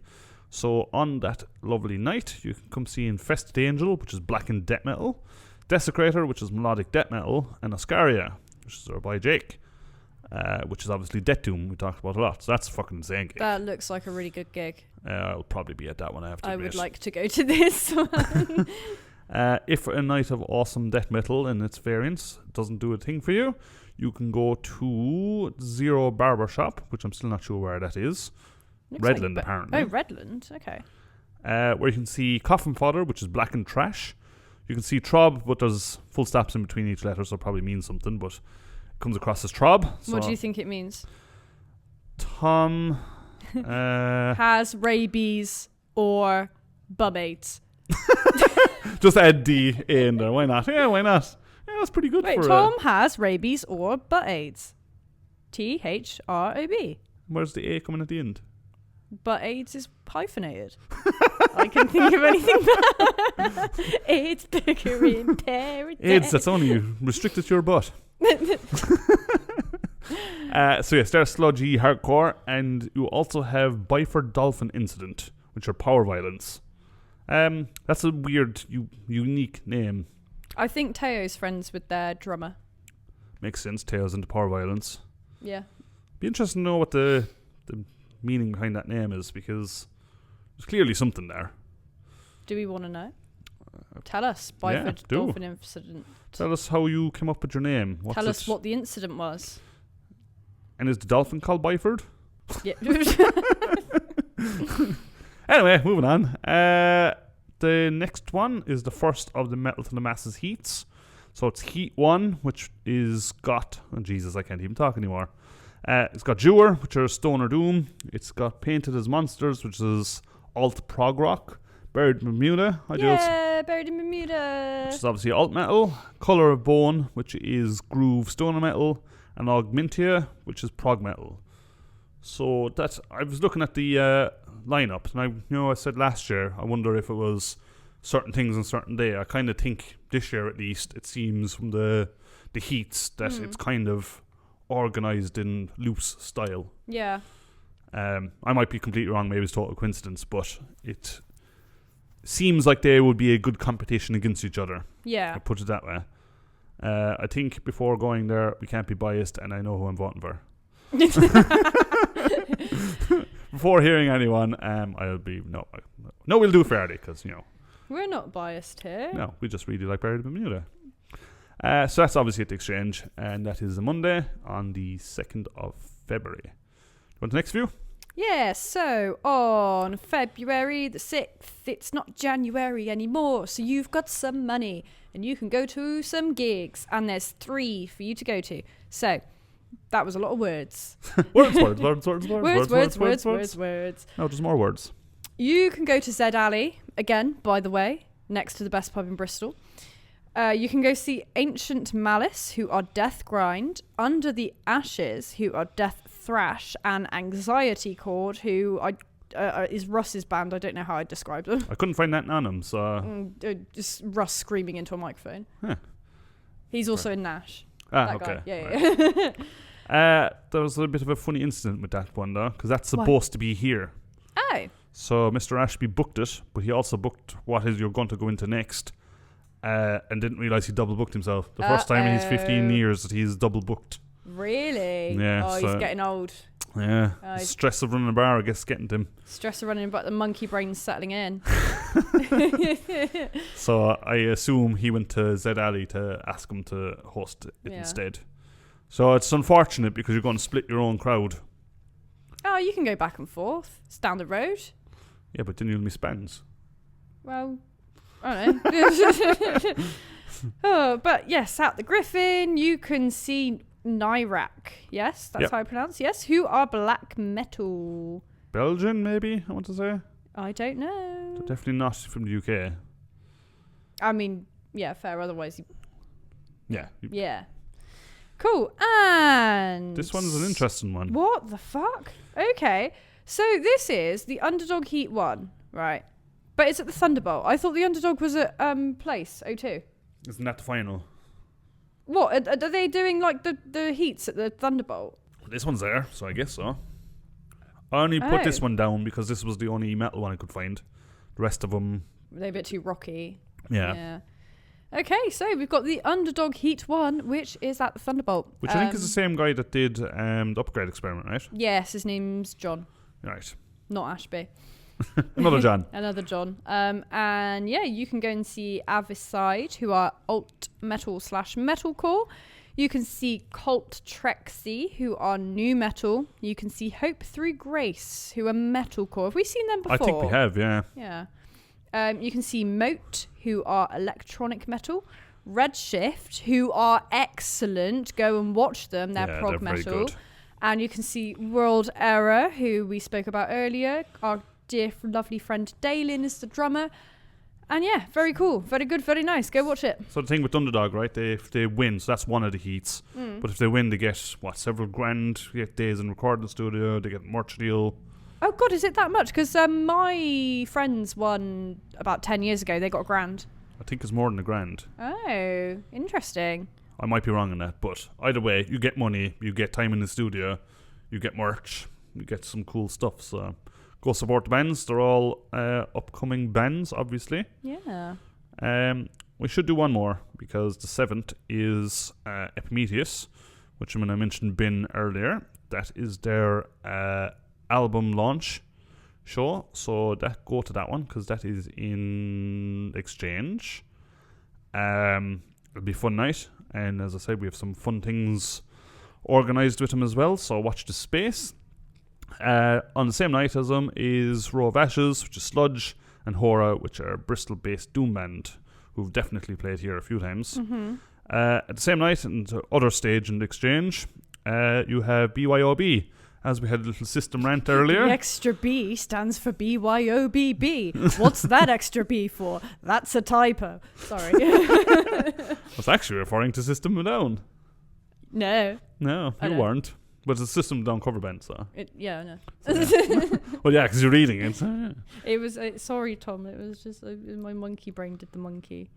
So on that lovely night, you can come see Infested Angel, which is blackened death metal, Desecrator, which is melodic death metal, and Oscaria, which is our boy Jake, which is obviously Death Doom we talked about a lot. So that's a fucking insane gig. That looks like a really good gig. I'll probably be at that one, I have to admit. I would like to go to this one. If a night of awesome death metal and its variants doesn't do a thing for you, you can go to Zero Barbershop, which I'm still not sure where that is. Redland, apparently. Oh, Redland, okay. Where you can see Coffin Fodder, which is black and trash. You can see Trob, but there's full stops in between each letter, so it probably means something, but it comes across as Trob. So What do you think it means? Tom has rabies or bum AIDS. just add D in there. Why not? Yeah, why not? Yeah, that's pretty good. Wait, for Tom has rabies or butt AIDS. THROB. Where's the A coming at the end? But AIDS is hyphenated. I can think of anything better. AIDS, bigger in paradise. AIDS, that's only restricted to your butt. So yes, there's sludgy hardcore, and you also have Byford Dolphin Incident, which are power violence. That's a weird, unique name. I think Teo's friends with their drummer. Makes sense. Tails into power violence. Yeah. Be interesting to know what the meaning behind that name is, because there's clearly something there. Do we want to know? Tell us, Byford Dolphin Incident. Tell us how you came up with your name. Tell us what the incident was. And is the dolphin called Byford? Yeah. Anyway, moving on. The next one is the first of the Metal to the Masses heats. So it's Heat 1, which is got... Oh, Jesus, I can't even talk anymore. It's got Jewer, which are Stoner Doom. It's got Painted as Monsters, which is alt prog rock. Buried in Bermuda. Buried in Bermuda. Which is obviously alt metal. Colour of Bone, which is groove stoner metal. And Augmentia, which is prog metal. So I was looking at the lineup, and I said last year, I wonder if it was certain things on certain day. I kind of think this year, at least, it seems from the heats that it's kind of organised in loose style. Yeah. I might be completely wrong. Maybe it's total coincidence, but it seems like they would be a good competition against each other. Yeah. I put it that way. I think before going there, we can't be biased, and I know who I'm voting for. Before hearing anyone, I'll be no, we'll do fairly because We're not biased here. no, we just really like Barry Bermuda. So that's obviously at the Exchange, and that is a Monday on the 2nd of February. You want the next few? Yeah, so on February the 6th, it's not January anymore, so you've got some money and you can go to some gigs, and there's 3 for you to go to. So that was a lot of words. words. No, just more words. You can go to Zed Alley, again, by the way, next to the best pub in Bristol. You can go see Ancient Malice, who are Death Grind, Under the Ashes, who are Death Thrash, and Anxiety Chord, who is Russ's band. I don't know how I'd describe them. I couldn't find that on him, so... Just Russ screaming into a microphone. Huh. He's also in Nash. Okay. Guy. Yeah. There was a bit of a funny incident with that one, though, because that's supposed to be here. Oh. So Mr. Ashby booked it, but he also booked what is you're going to go into next, and didn't realise he double booked himself. The first time in his 15 years that he's double booked. Really? Yeah. Oh, he's getting old. Yeah. Stress of running a bar, I guess, getting to him. Stress of running, but the monkey brain's settling in. So I assume he went to Zed Alley to ask him to host it instead. So it's unfortunate because you're going to split your own crowd. Oh, you can go back and forth. It's down the road. Yeah, but then you'll miss bands. Well, I don't know. Oh, but yes, at the Griffin, you can see Nyrak. Yes, that's how I pronounce. Yes, who are black metal. Belgian, maybe, I want to say. I don't know. They're definitely not from the UK. I mean, yeah, fair. Otherwise, Yeah. Yeah. Cool. And This one's an interesting one. What the fuck? Okay. So this is the Underdog Heat 1, right? But it's at the Thunderbolt. I thought the Underdog was at Place O2. Isn't that the final? What? Are they doing like the heats at the Thunderbolt? This one's there, so I guess so. I only put this one down because this was the only metal one I could find. The rest of them... They're a bit too rocky. Yeah. Okay, so we've got the Underdog Heat 1, which is at the Thunderbolt. Which I think is the same guy that did the Upgrade Experiment, right? Yes, his name's John. Right. Not Ashby. Another John. Another John. And yeah, you can go and see Avicide, who are alt metal / metalcore. You can see Cult Trexie, who are new metal. You can see Hope Through Grace, who are metalcore. Have we seen them before? I think we have, yeah. Yeah. You can see Moat, who are electronic metal. Redshift, who are excellent. Go and watch them. They're prog they're metal. very good. And you can see World Error, who we spoke about earlier. Our dear lovely friend Dalen is the drummer. And yeah, very cool. Very good, very nice. Go watch it. So the thing with Underdog, right, if they win, so that's one of the heats. But if they win, they get, several grand. They get days in recording studio. They get merch deal. Oh, God, is it that much? Because my friends won about 10 years ago. They got $1,000. I think it's more than $1,000. Oh, interesting. I might be wrong on that, but either way, you get money, you get time in the studio, you get merch, you get some cool stuff. So go support the bands. They're all upcoming bands, obviously. Yeah. We should do one more because the 7th is Epimetheus, which I mentioned Bin earlier. That is their album launch show, so go to that one because that is in Exchange. It'll be a fun night, and as I said, we have some fun things organised with them as well, so watch the space. On the same night as them is Row of Ashes, which is sludge, and Hora, which are Bristol-based doom band who've definitely played here a few times. At the same night, and the other stage in the Exchange, you have BYOB, as we had a little system rant earlier. The extra B stands for BYOBB. What's that extra B for? That's a typo. Sorry. I was actually referring to System of a Down. No. No, you weren't. But it's a System Down cover band, so. Yeah, I know. Well, yeah, because you're reading it. It was sorry, Tom. It was just my monkey brain did the monkey.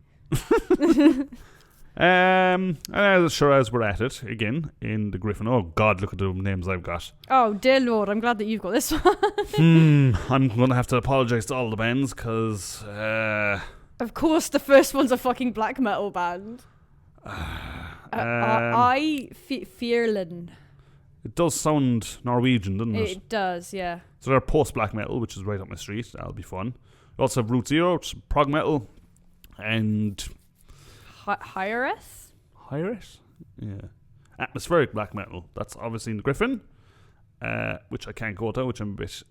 And sure as we're at it again in the Griffin. Oh God, look at the names I've got. Oh dear Lord, I'm glad that you've got this one. I'm gonna have to apologise to all the bands because. Of course, the first one's a fucking black metal band. Fearlin. It does sound Norwegian, doesn't it? It does, yeah. So they're post-black metal, which is right up my street. That'll be fun. We also have Root Zero, which is prog metal, and Higher-S? Higher-S? Yeah. Atmospheric black metal. That's obviously in the Griffin, which I can't go to, which I'm a bit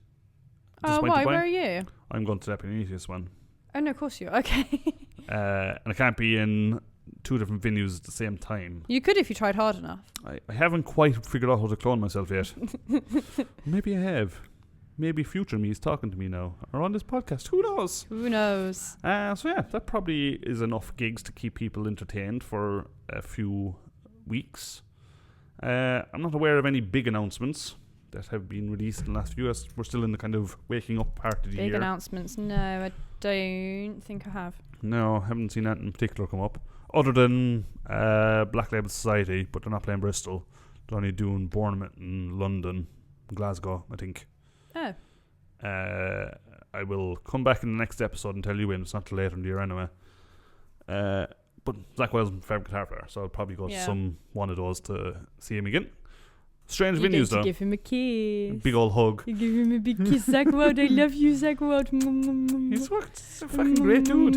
disappointed by. Where are you? I'm going to the Epimetheus one. Oh, no, of course you are. Okay. And I can't be in 2 different venues at the same time. You could if you tried hard enough. I haven't quite figured out how to clone myself yet. Maybe I have. Maybe future me is talking to me now. Or on this podcast. Who knows? Who knows? So yeah, that probably is enough gigs to keep people entertained for a few weeks. I'm not aware of any big announcements that have been released in the last few years. We're still in the kind of waking up part of the year. Big announcements? No, I don't think I have. No, haven't seen that in particular come up. Other than Black Label Society, but they're not playing Bristol. They're only doing Bournemouth and London, Glasgow, I think. Oh. I will come back in the next episode and tell you when. It's not till later in the year anyway. But Zach Wells my favourite guitar player, so I'll probably go to one of those to see him again. Strange venues though. Give him a kiss. Big old hug. You give him a big kiss, Zach Weld. I love you, Zach Weld. He's a fucking great dude.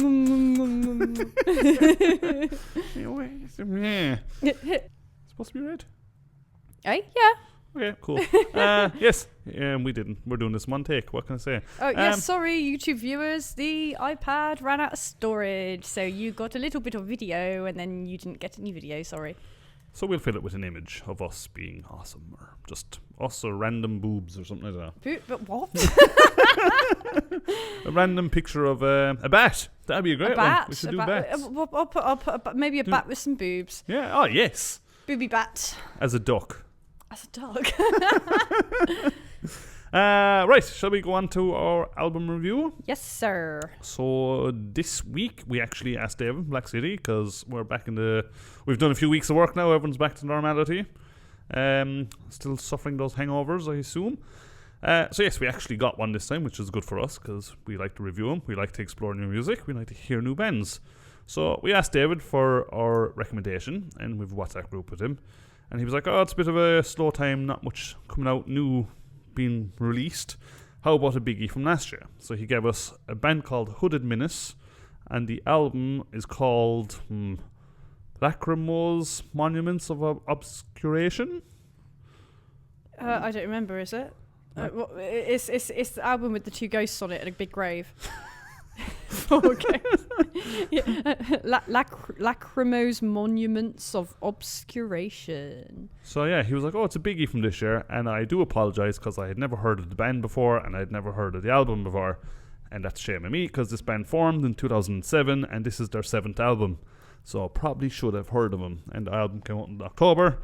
Yeah. Supposed to be red. Hey, yeah. Okay, cool. Yes, we didn't. We're doing this one take. What can I say? Oh, yes, sorry, YouTube viewers. The iPad ran out of storage, so you got a little bit of video, and then you didn't get any video, sorry. So we'll fill it with an image of us being awesome, or just us or random boobs or something like that. But what? A random picture of a bat. That'd be a great one. We should do bats. I'll put maybe a bat with some boobs. Yeah. Oh, yes. Booby bat. As a duck. As a dog. Right, shall we go on to our album review? Yes, sir. So this week we actually asked David, Black City, because we're back we've done a few weeks of work now, everyone's back to normality. Still suffering those hangovers, I assume. So yes, we actually got one this time, which is good for us, because we like to review them, we like to explore new music, we like to hear new bands. So we asked David for our recommendation, and we've a WhatsApp group with him. And he was like, it's a bit of a slow time, not much coming out new being released. How about a biggie from last year? So he gave us a band called Hooded Menace, and the album is called Lachrymose Monuments of Obscuration. I don't remember, is it? It's the album with the 2 ghosts on it and a big grave. Okay. Lachrymose Monuments of Obscuration. So yeah, he was like, it's a biggie from this year, and I do apologise because I had never heard of the band before and I'd never heard of the album before, and that's a shame of me because this band formed in 2007 and this is their 7th album, so I probably should have heard of them. And the album came out in October,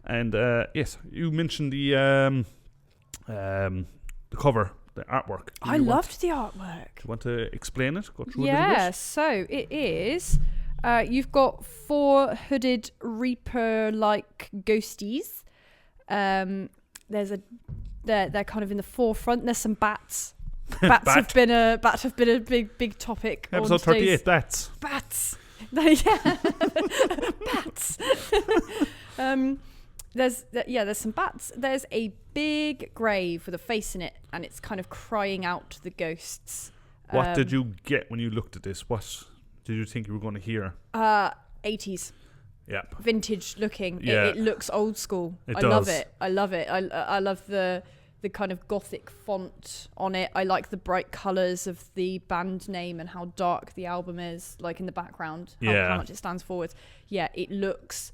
and yes, you mentioned the cover, the artwork. I loved the artwork. Do you want to explain it? Go through it a little bit? Yeah, so it is. You've got 4 hooded reaper-like ghosties. They're kind of in the forefront. There's some bats. Bats have been a big topic. Episode 38. Bats. Yeah, bats. There's some bats. There's a big grave with a face in it, and it's kind of crying out to the ghosts. What did you get when you looked at this? What did you think you were going to hear? 80s. Yeah. Vintage looking. Yeah. It looks old school. It I does. love it. I love the kind of gothic font on it. I like the bright colours of the band name and how dark the album is, like in the background. How much it stands for. Yeah, it looks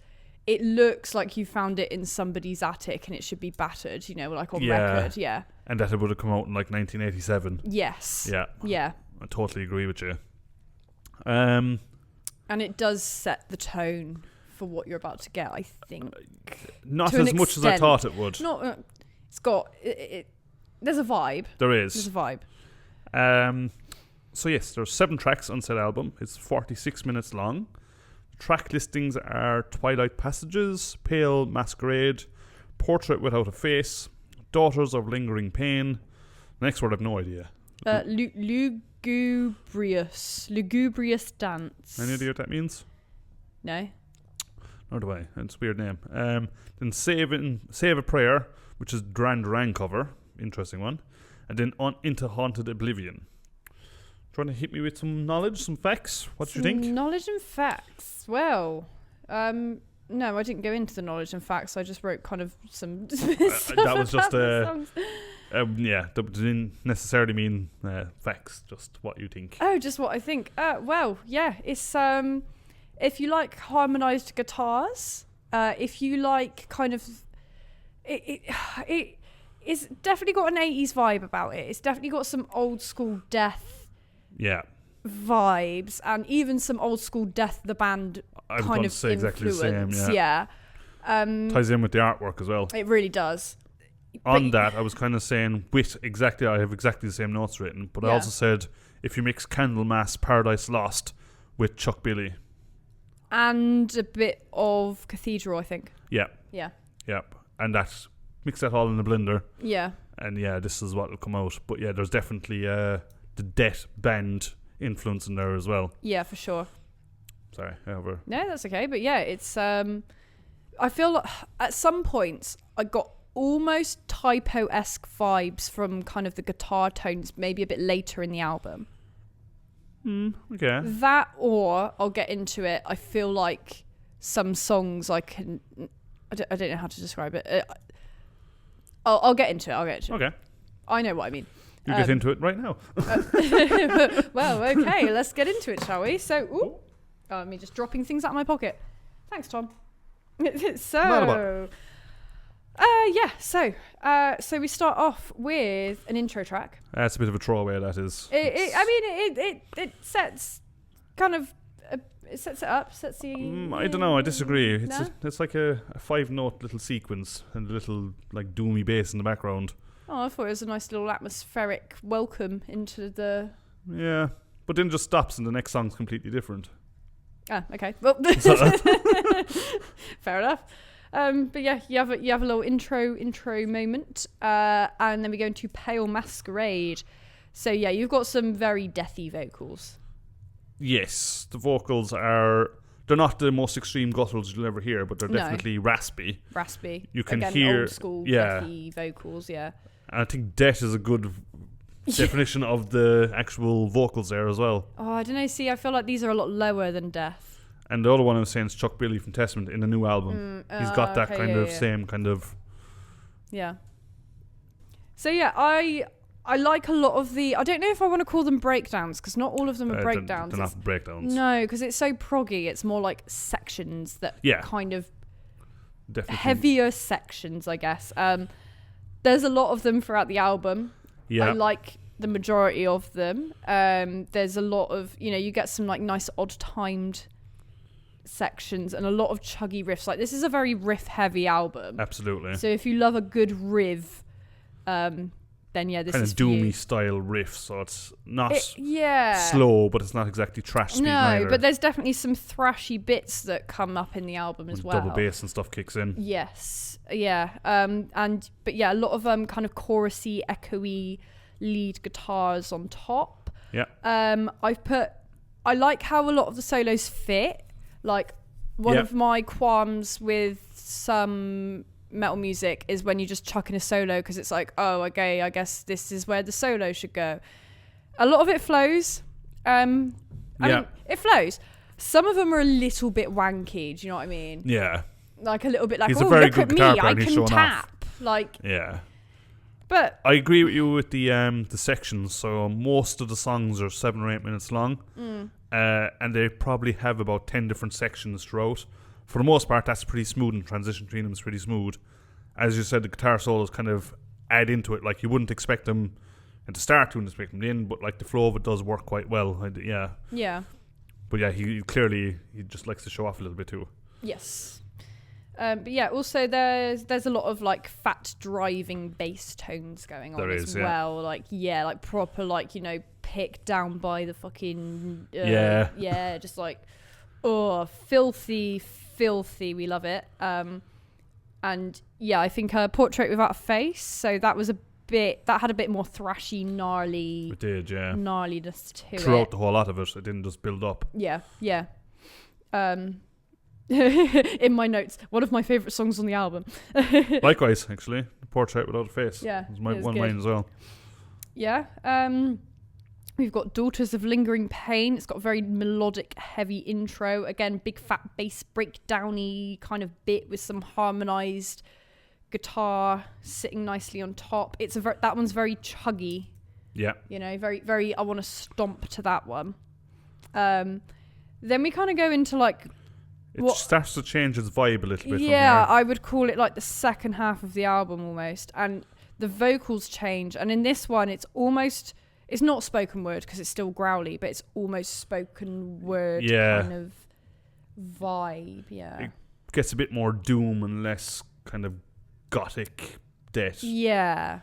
like you found it in somebody's attic and it should be battered, like on record. Yeah. And that it would have come out in like 1987. Yes. Yeah. Yeah. I totally agree with you. And it does set the tone for what you're about to get, I think. Not To an as much as I extent. thought it would. Not. It's got. There's a vibe. There There's is. a vibe. So yes, there's 7 tracks on said album. It's 46 minutes long. Track listings are Twilight Passages, Pale Masquerade, Portrait Without a Face, Daughters of Lingering Pain. The next word I've no idea. Lugubrious dance. Any idea what that means? No. Nor do I. It's a weird name. Then Save a Prayer, which is Duran Duran cover. Interesting one. And then on Into Haunted Oblivion. Trying to hit me with some knowledge, some facts. What do you think? Knowledge and facts. Well, no, I didn't go into the knowledge and facts. I just wrote kind of some. That was just that didn't necessarily mean facts. Just what you think. Oh, just what I think. Well, yeah, it's if you like harmonized guitars, if you like kind of it's definitely got an 80s vibe about it. It's definitely got some old school Death vibes, and even some old school Death the band kind of say exactly influence. the same. Yeah. Ties in with the artwork as well. It really does. On that, I was kind of saying I have exactly the same notes written, but I also said if you mix Candlemas, Paradise Lost with Chuck Billy. And a bit of Cathedral, I think. Yeah. Yeah. Yep. And mix that all in the blender. Yeah. And this is what will come out. But yeah, there's definitely the Death band influence in there as well. Yeah, for sure. Sorry, No, that's okay. But yeah, it's I feel like at some points I got almost typo-esque vibes from kind of the guitar tones maybe a bit later in the album. Okay. That, or I'll get into it, I feel like some songs I don't know how to describe it. I'll get into it. Okay. I know what I mean. You get into it right now. Well, okay, let's get into it, shall we? So, me just dropping things out of my pocket. Thanks, Tom. So, so we start off with an intro track. That's a bit of a throwaway, that is. It sets kind of it sets it up. Sets the. I don't know. I disagree. No? It's like a 5-note little sequence and a little like doomy bass in the background. Oh, I thought it was a nice little atmospheric welcome into the. Yeah, but then it just stops and the next song's completely different. Ah, okay. Well, fair enough. But yeah, you have a little intro moment, and then we go into Pale Masquerade. So yeah, you've got some very deathy vocals. Yes, the vocals they're not the most extreme gutturals you'll ever hear, but they're definitely raspy. You can hear old school deathy vocals, yeah. And I think death is a good definition of the actual vocals there as well. Oh, I don't know. See, I feel like these are a lot lower than death. And the other one I was saying is Chuck Billy from Testament in the new album. He's got that same kind of. Yeah. So yeah, I like a lot of the. I don't know if I want to call them breakdowns because not all of them are breakdowns. They're not breakdowns. No, because it's so proggy. It's more like sections that kind of definitely heavier sections, I guess. There's a lot of them throughout the album. Yeah. I like the majority of them. There's a lot of, you get some like nice odd timed sections and a lot of chuggy riffs. Like this is a very riff heavy album. Absolutely. So if you love a good riff, then yeah, this kind is of doomy style riff. So it's not slow, but it's not exactly trash speed either. But there's definitely some thrashy bits that come up in the album as well. Double bass and stuff kicks in. Yes, yeah, but yeah, a lot of kind of chorusy, echoey lead guitars on top. Yeah. I like how a lot of the solos fit. Like one of my qualms with some metal music is when you just chuck in a solo because it's like, oh, okay, I guess this is where the solo should go. A lot of it flows. I mean, it flows. Some of them are a little bit wanky. Do you know what I mean? Yeah. Like a little bit like, he's a very look good at me, guitar player, I can tap. Like, yeah. But I agree with you with the sections. So most of the songs are 7 or 8 minutes long, and they probably have about 10 different sections throughout. For the most part, that's pretty smooth, and transition between them is pretty smooth. As you said, the guitar solos kind of add into it. Like you wouldn't expect them at the start, you wouldn't expect them in, but like the flow of it does work quite well. Yeah. Yeah. But yeah, he just likes to show off a little bit too. Yes. But yeah, also there's a lot of like fat driving bass tones going on as well. Like proper like, you know, pick down by the fucking just like filthy. We love it. And yeah, I think Portrait Without a Face. So that had a bit more thrashy, gnarly. It did, yeah. Gnarliness to it. Throughout the whole lot of it didn't just build up. Yeah. In my notes, one of my favourite songs on the album. Likewise, actually, Portrait Without a Face. Yeah, it was one of mine as well. Yeah. We've got Daughters of Lingering Pain. It's got a very melodic, heavy intro. Again, big fat bass breakdowny kind of bit with some harmonised guitar sitting nicely on top. That one's very chuggy. Yeah. You know, very, very. I want to stomp to that one. Then we kind of go into like. It starts to change its vibe a little bit. Yeah, I would call it like the second half of the album almost, and the vocals change. And in this one, it's not spoken word because it's still growly, but it's almost spoken word kind of vibe. Yeah, it gets a bit more doom and less kind of gothic death. Yeah,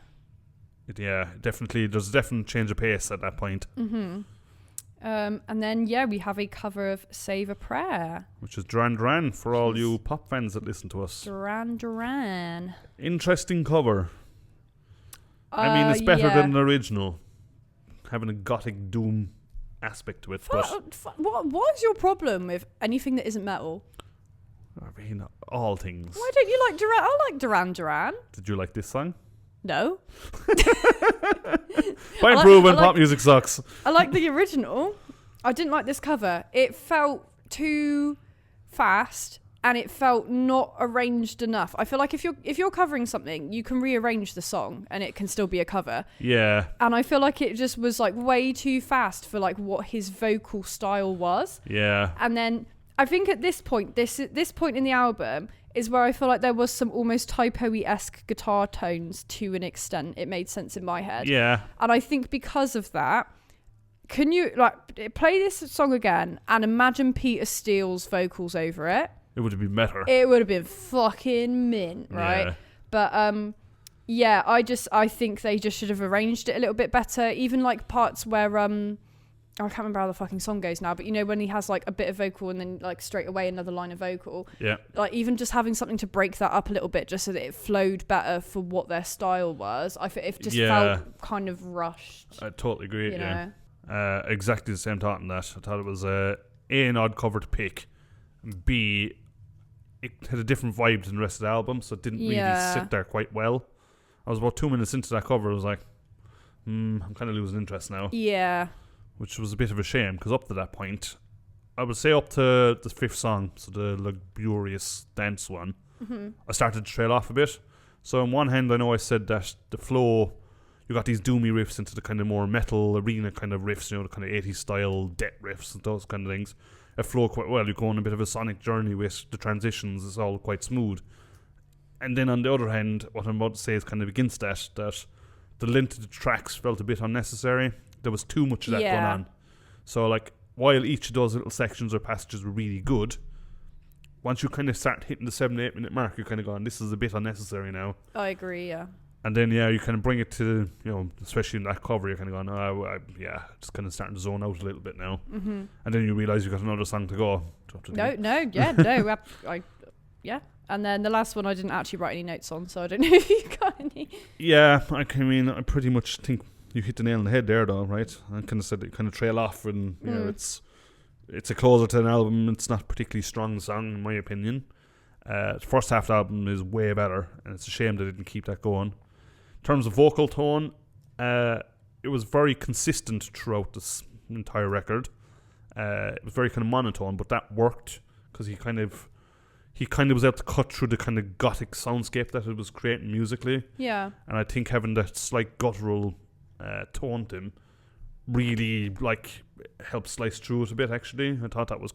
definitely. There's a definite change of pace at that point. Mm-hmm. And then, we have a cover of Save a Prayer. Which is Duran Duran for all you pop fans that listen to us. Duran. Interesting cover. I mean, it's better than the original. Having a gothic doom aspect to it. What is your problem with anything that isn't metal? I mean, all things. Why don't you like Duran? I like Duran Duran. Did you like this song? No. By improvement, pop music sucks. I like the original. I didn't like this cover. It felt too fast and it felt not arranged enough. I feel like if you're covering something, you can rearrange the song and it can still be a cover. Yeah. And I feel like it just was like way too fast for like what his vocal style was. Yeah. And then I think at this point, this point in the album is where I feel like there was some almost typo-y-esque guitar tones to an extent. It made sense in my head. Yeah. And I think because of that, can you like play this song again and imagine Peter Steele's vocals over it? It would have been better. It would have been fucking mint, right? Yeah. But I think they just should have arranged it a little bit better. Even like parts where I can't remember how the fucking song goes now, but you know when he has like a bit of vocal and then like straight away another line of vocal. Yeah. Like even just having something to break that up a little bit just so that it flowed better for what their style was. It just felt kind of rushed. I totally agree. You know? Exactly the same thought in that. I thought it was A, an odd cover to pick, and B, it had a different vibe than the rest of the album, so it didn't really sit there quite well. I was about 2 minutes into that cover, I was like, I'm kind of losing interest now. Yeah. Which was a bit of a shame, because up to that point, I would say up to the fifth song, so the luxurious dance one, I started to trail off a bit. So on one hand, I know I said that the flow, you got these doomy riffs into the kind of more metal arena kind of riffs, you know, the kind of 80s style death riffs and those kind of things. It flow quite well. You go on a bit of a sonic journey with the transitions. It's all quite smooth. And then on the other hand, what I'm about to say is kind of against that the length of the tracks felt a bit unnecessary. There was too much of that going on. So, like, while each of those little sections or passages were really good, once you kind of start hitting the 7-8 minute mark, you're kind of going, this is a bit unnecessary now. I agree, yeah. And then, you kind of bring it to, you know, especially in that cover, you're kind of going, just kind of starting to zone out a little bit now. Mm-hmm. And then you realise you've got another song to go. And then the last one I didn't actually write any notes on, so I don't know if you got any. Yeah, I pretty much think you hit the nail on the head there, though, right? I kind of said it kind of trail off, and you know, it's a closer to an album. It's not a particularly strong song, in my opinion. The first half of the album is way better, and it's a shame they didn't keep that going. In terms of vocal tone, it was very consistent throughout this entire record. It was very kind of monotone, but that worked because he kind of was able to cut through the kind of gothic soundscape that it was creating musically. Yeah. And I think having that slight guttural tone to him really helped slice through it a bit, actually. I thought that was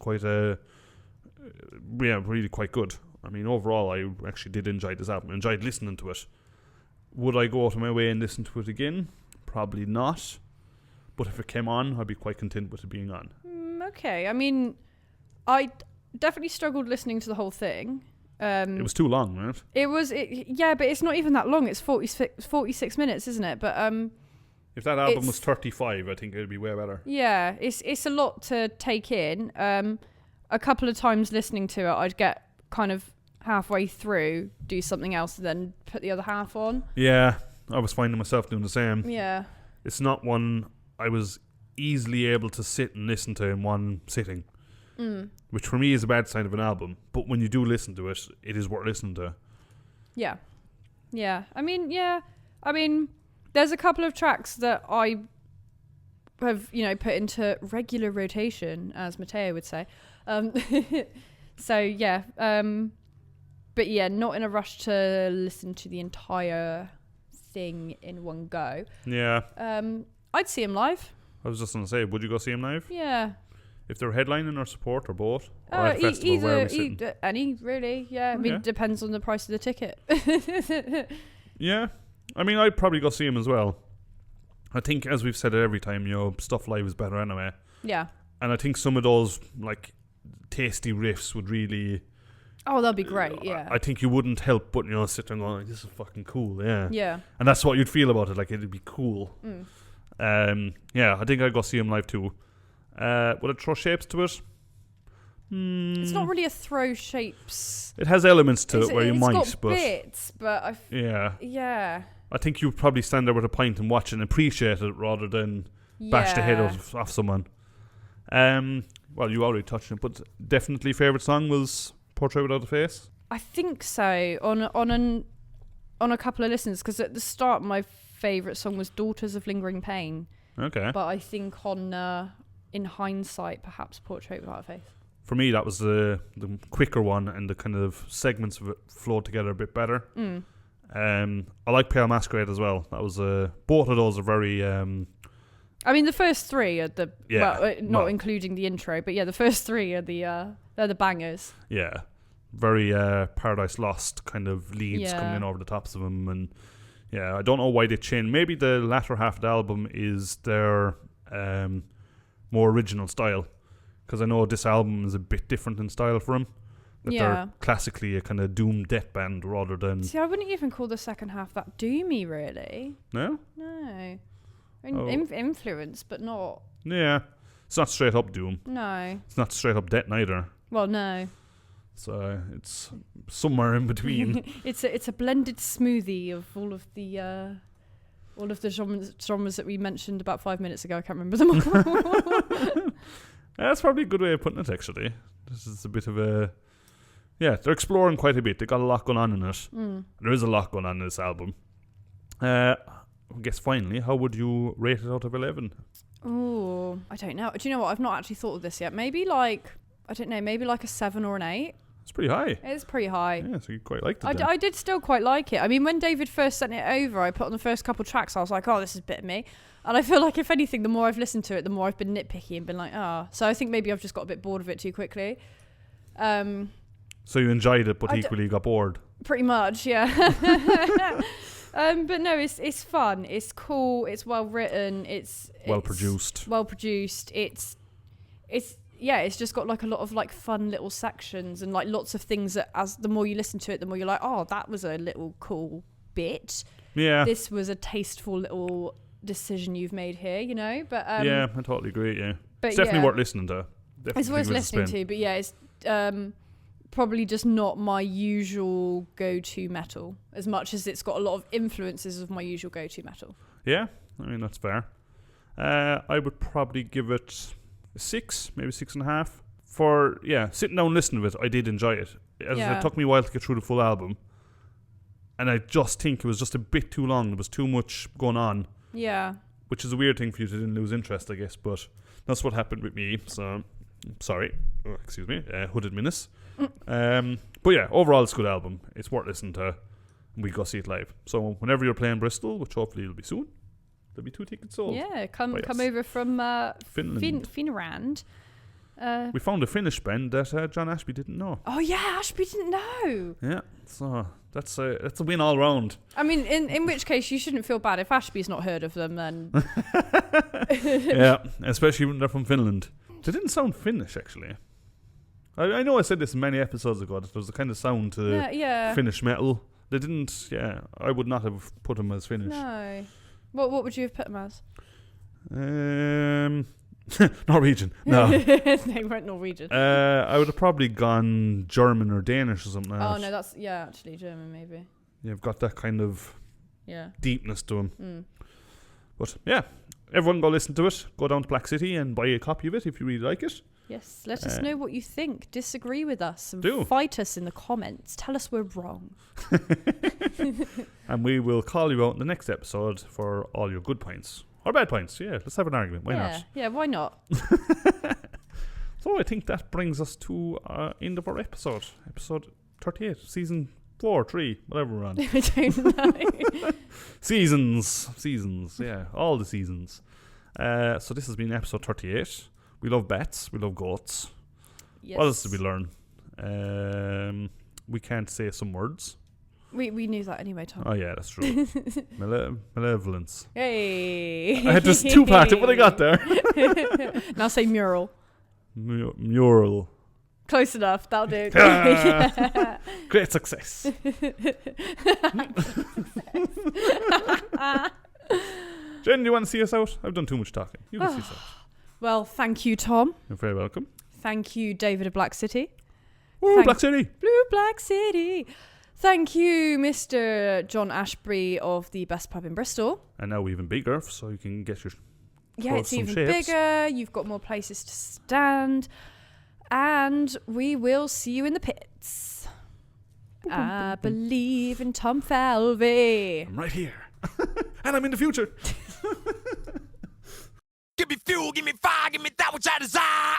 really quite good. I mean, overall, I actually did enjoy this album. I enjoyed listening to it. Would I go out of my way and listen to it again? Probably not. But if it came on, I'd be quite content with it being on. Okay. I mean, I definitely struggled listening to the whole thing. It was too long, right? Yeah, but it's not even that long. It's 46 minutes, isn't it? But if that album was 35, I think it'd be way better. Yeah, it's a lot to take in. A couple of times listening to it, I'd get kind of halfway through, do something else, and then put the other half on. Yeah, I was finding myself doing the same. Yeah. It's not one I was easily able to sit and listen to in one sitting. Which for me is a bad sign of an album, but when you do listen to it, it is worth listening to. Yeah. I mean, there's a couple of tracks that I have, put into regular rotation, as Matteo would say. So yeah, but yeah, not in a rush to listen to the entire thing in one go. Yeah. I'd see him live. I was just going to say, would you go see him live? Yeah. If they're headlining or support or both? Or at a festival, where are we sitting? Any, really, yeah. I mean, it depends on the price of the ticket. Yeah. I mean, I'd probably go see him as well. I think, as we've said it every time, stuff live is better anyway. Yeah. And I think some of those, tasty riffs would really... Oh, that'd be great, yeah. I think you wouldn't help but, sit there and go, this is fucking cool, yeah. Yeah. And that's what you'd feel about it, it'd be cool. Yeah, I think I'd go see him live too. Would it throw shapes to it? It's not really a throw shapes. It has elements to it where you might, got but bits, but yeah. I think you'd probably stand there with a pint and watch and appreciate it rather than bash the head off someone. Well, you already touched on it, but definitely favourite song was Portrait Without a Face. I think so. On a couple of listens, because at the start my favourite song was Daughters of Lingering Pain. Okay. But I think in hindsight, perhaps Portrait Without a Face. For me, that was the quicker one, and the kind of segments of it flowed together a bit better. I like Pale Masquerade as well. That was both of those are very. I mean, the first three are not including the intro, but yeah, the first three are they're the bangers. Yeah, very Paradise Lost kind of leads coming in over the tops of them, and yeah, I don't know why they changed. Maybe the latter half of the album is their more original style, because I know this album is a bit different in style for them. They're classically a kind of doom death band rather than... See, I wouldn't even call the second half that doomy, really. No? No. Influence, but not... Yeah. It's not straight up doom. No. It's not straight up death neither. Well, no. So it's somewhere in between. It's a blended smoothie of all of the genres that we mentioned about 5 minutes ago. I can't remember them all. That's probably a good way of putting it, actually. This is a bit of a... Yeah, they're exploring quite a bit. They got a lot going on in it. There is a lot going on in this album. I guess finally, how would you rate it out of 11? Oh, I don't know. Do you know what? I've not actually thought of this yet. Maybe maybe a 7 or an 8. It's pretty high. It is pretty high. Yeah, so you quite liked it. I did still quite like it. I mean, when David first sent it over, I put on the first couple tracks, I was like, oh, this is a bit of me. And I feel like, if anything, the more I've listened to it, the more I've been nitpicky and been like, So I think maybe I've just got a bit bored of it too quickly. So you enjoyed it, but equally you got bored? Pretty much, yeah. But no, it's fun. It's cool. It's well written. It's well produced. It's just got a lot of fun little sections and lots of things that, as the more you listen to it, the more you're like, oh, that was a little cool bit. Yeah. This was a tasteful little decision you've made here, But yeah, I totally agree. Yeah, it's definitely worth listening to. It's worth listening to, but yeah, it's probably just not my usual go-to metal, as much as it's got a lot of influences of my usual go-to metal. Yeah, I mean, that's fair. I would probably give it a 6, maybe 6.5. For sitting down and listening to it, I did enjoy it. It took me a while to get through the full album, and I just think it was just a bit too long. There was too much going on. Yeah. Which is a weird thing for you to then lose interest, I guess, but that's what happened with me. So, sorry. Oh, excuse me. Hooded Menace. But yeah, overall it's a good album. It's worth listening to, and we go see it live. So whenever you're playing Bristol, which hopefully it'll be soon, there'll be 2 tickets sold. Yeah, come over from Finland. Finland. We found a Finnish band that John Ashby didn't know. Oh yeah, Ashby didn't know. Yeah, so that's a win all round. I mean, in which case you shouldn't feel bad if Ashby's not heard of them then. Yeah, especially when they're from Finland. They didn't sound Finnish, actually. I know I said this many episodes ago, that there was a kind of sound to finish metal. They didn't, I would not have put them as finish. No. What would you have put them as? Norwegian. No. They weren't Norwegian. I would have probably gone German or Danish or something like that. Oh, no, that's, actually German maybe. You've got that kind of deepness to them. Mm. But yeah, everyone go listen to it. Go down to Black City and buy a copy of it if you really like it. Yes, let us know what you think. Disagree with us and fight us in the comments. Tell us we're wrong. And we will call you out in the next episode for all your good points. Or bad points. Yeah, let's have an argument. Why not? Yeah, why not? So I think that brings us to end of our episode. Episode 38. Season 4, 3, whatever we're on. I don't know. Seasons. Yeah, all the seasons. So this has been episode 38. We love bats. We love goats. Yes. What else did we learn? We can't say some words. We knew that anyway, Tom. Oh yeah, that's true. Malevolence. Hey. I had just two parts of what I got there. Now say mural. Mural. Close enough. That'll do. Great success. Jen, do you want to see us out? I've done too much talking. You can see us out. Well, thank you, Tom. You're very welcome. Thank you, David of Black City. Woo, Black City. Blue Black City. Thank you, Mr. John Ashbury of the Best Pub in Bristol. And now even bigger, so you can get your it's even bigger. You've got more places to stand. And we will see you in the pits. I believe in Tom Falvey. I'm right here. And I'm in the future. Give me fuel, give me fire, give me that which I desire.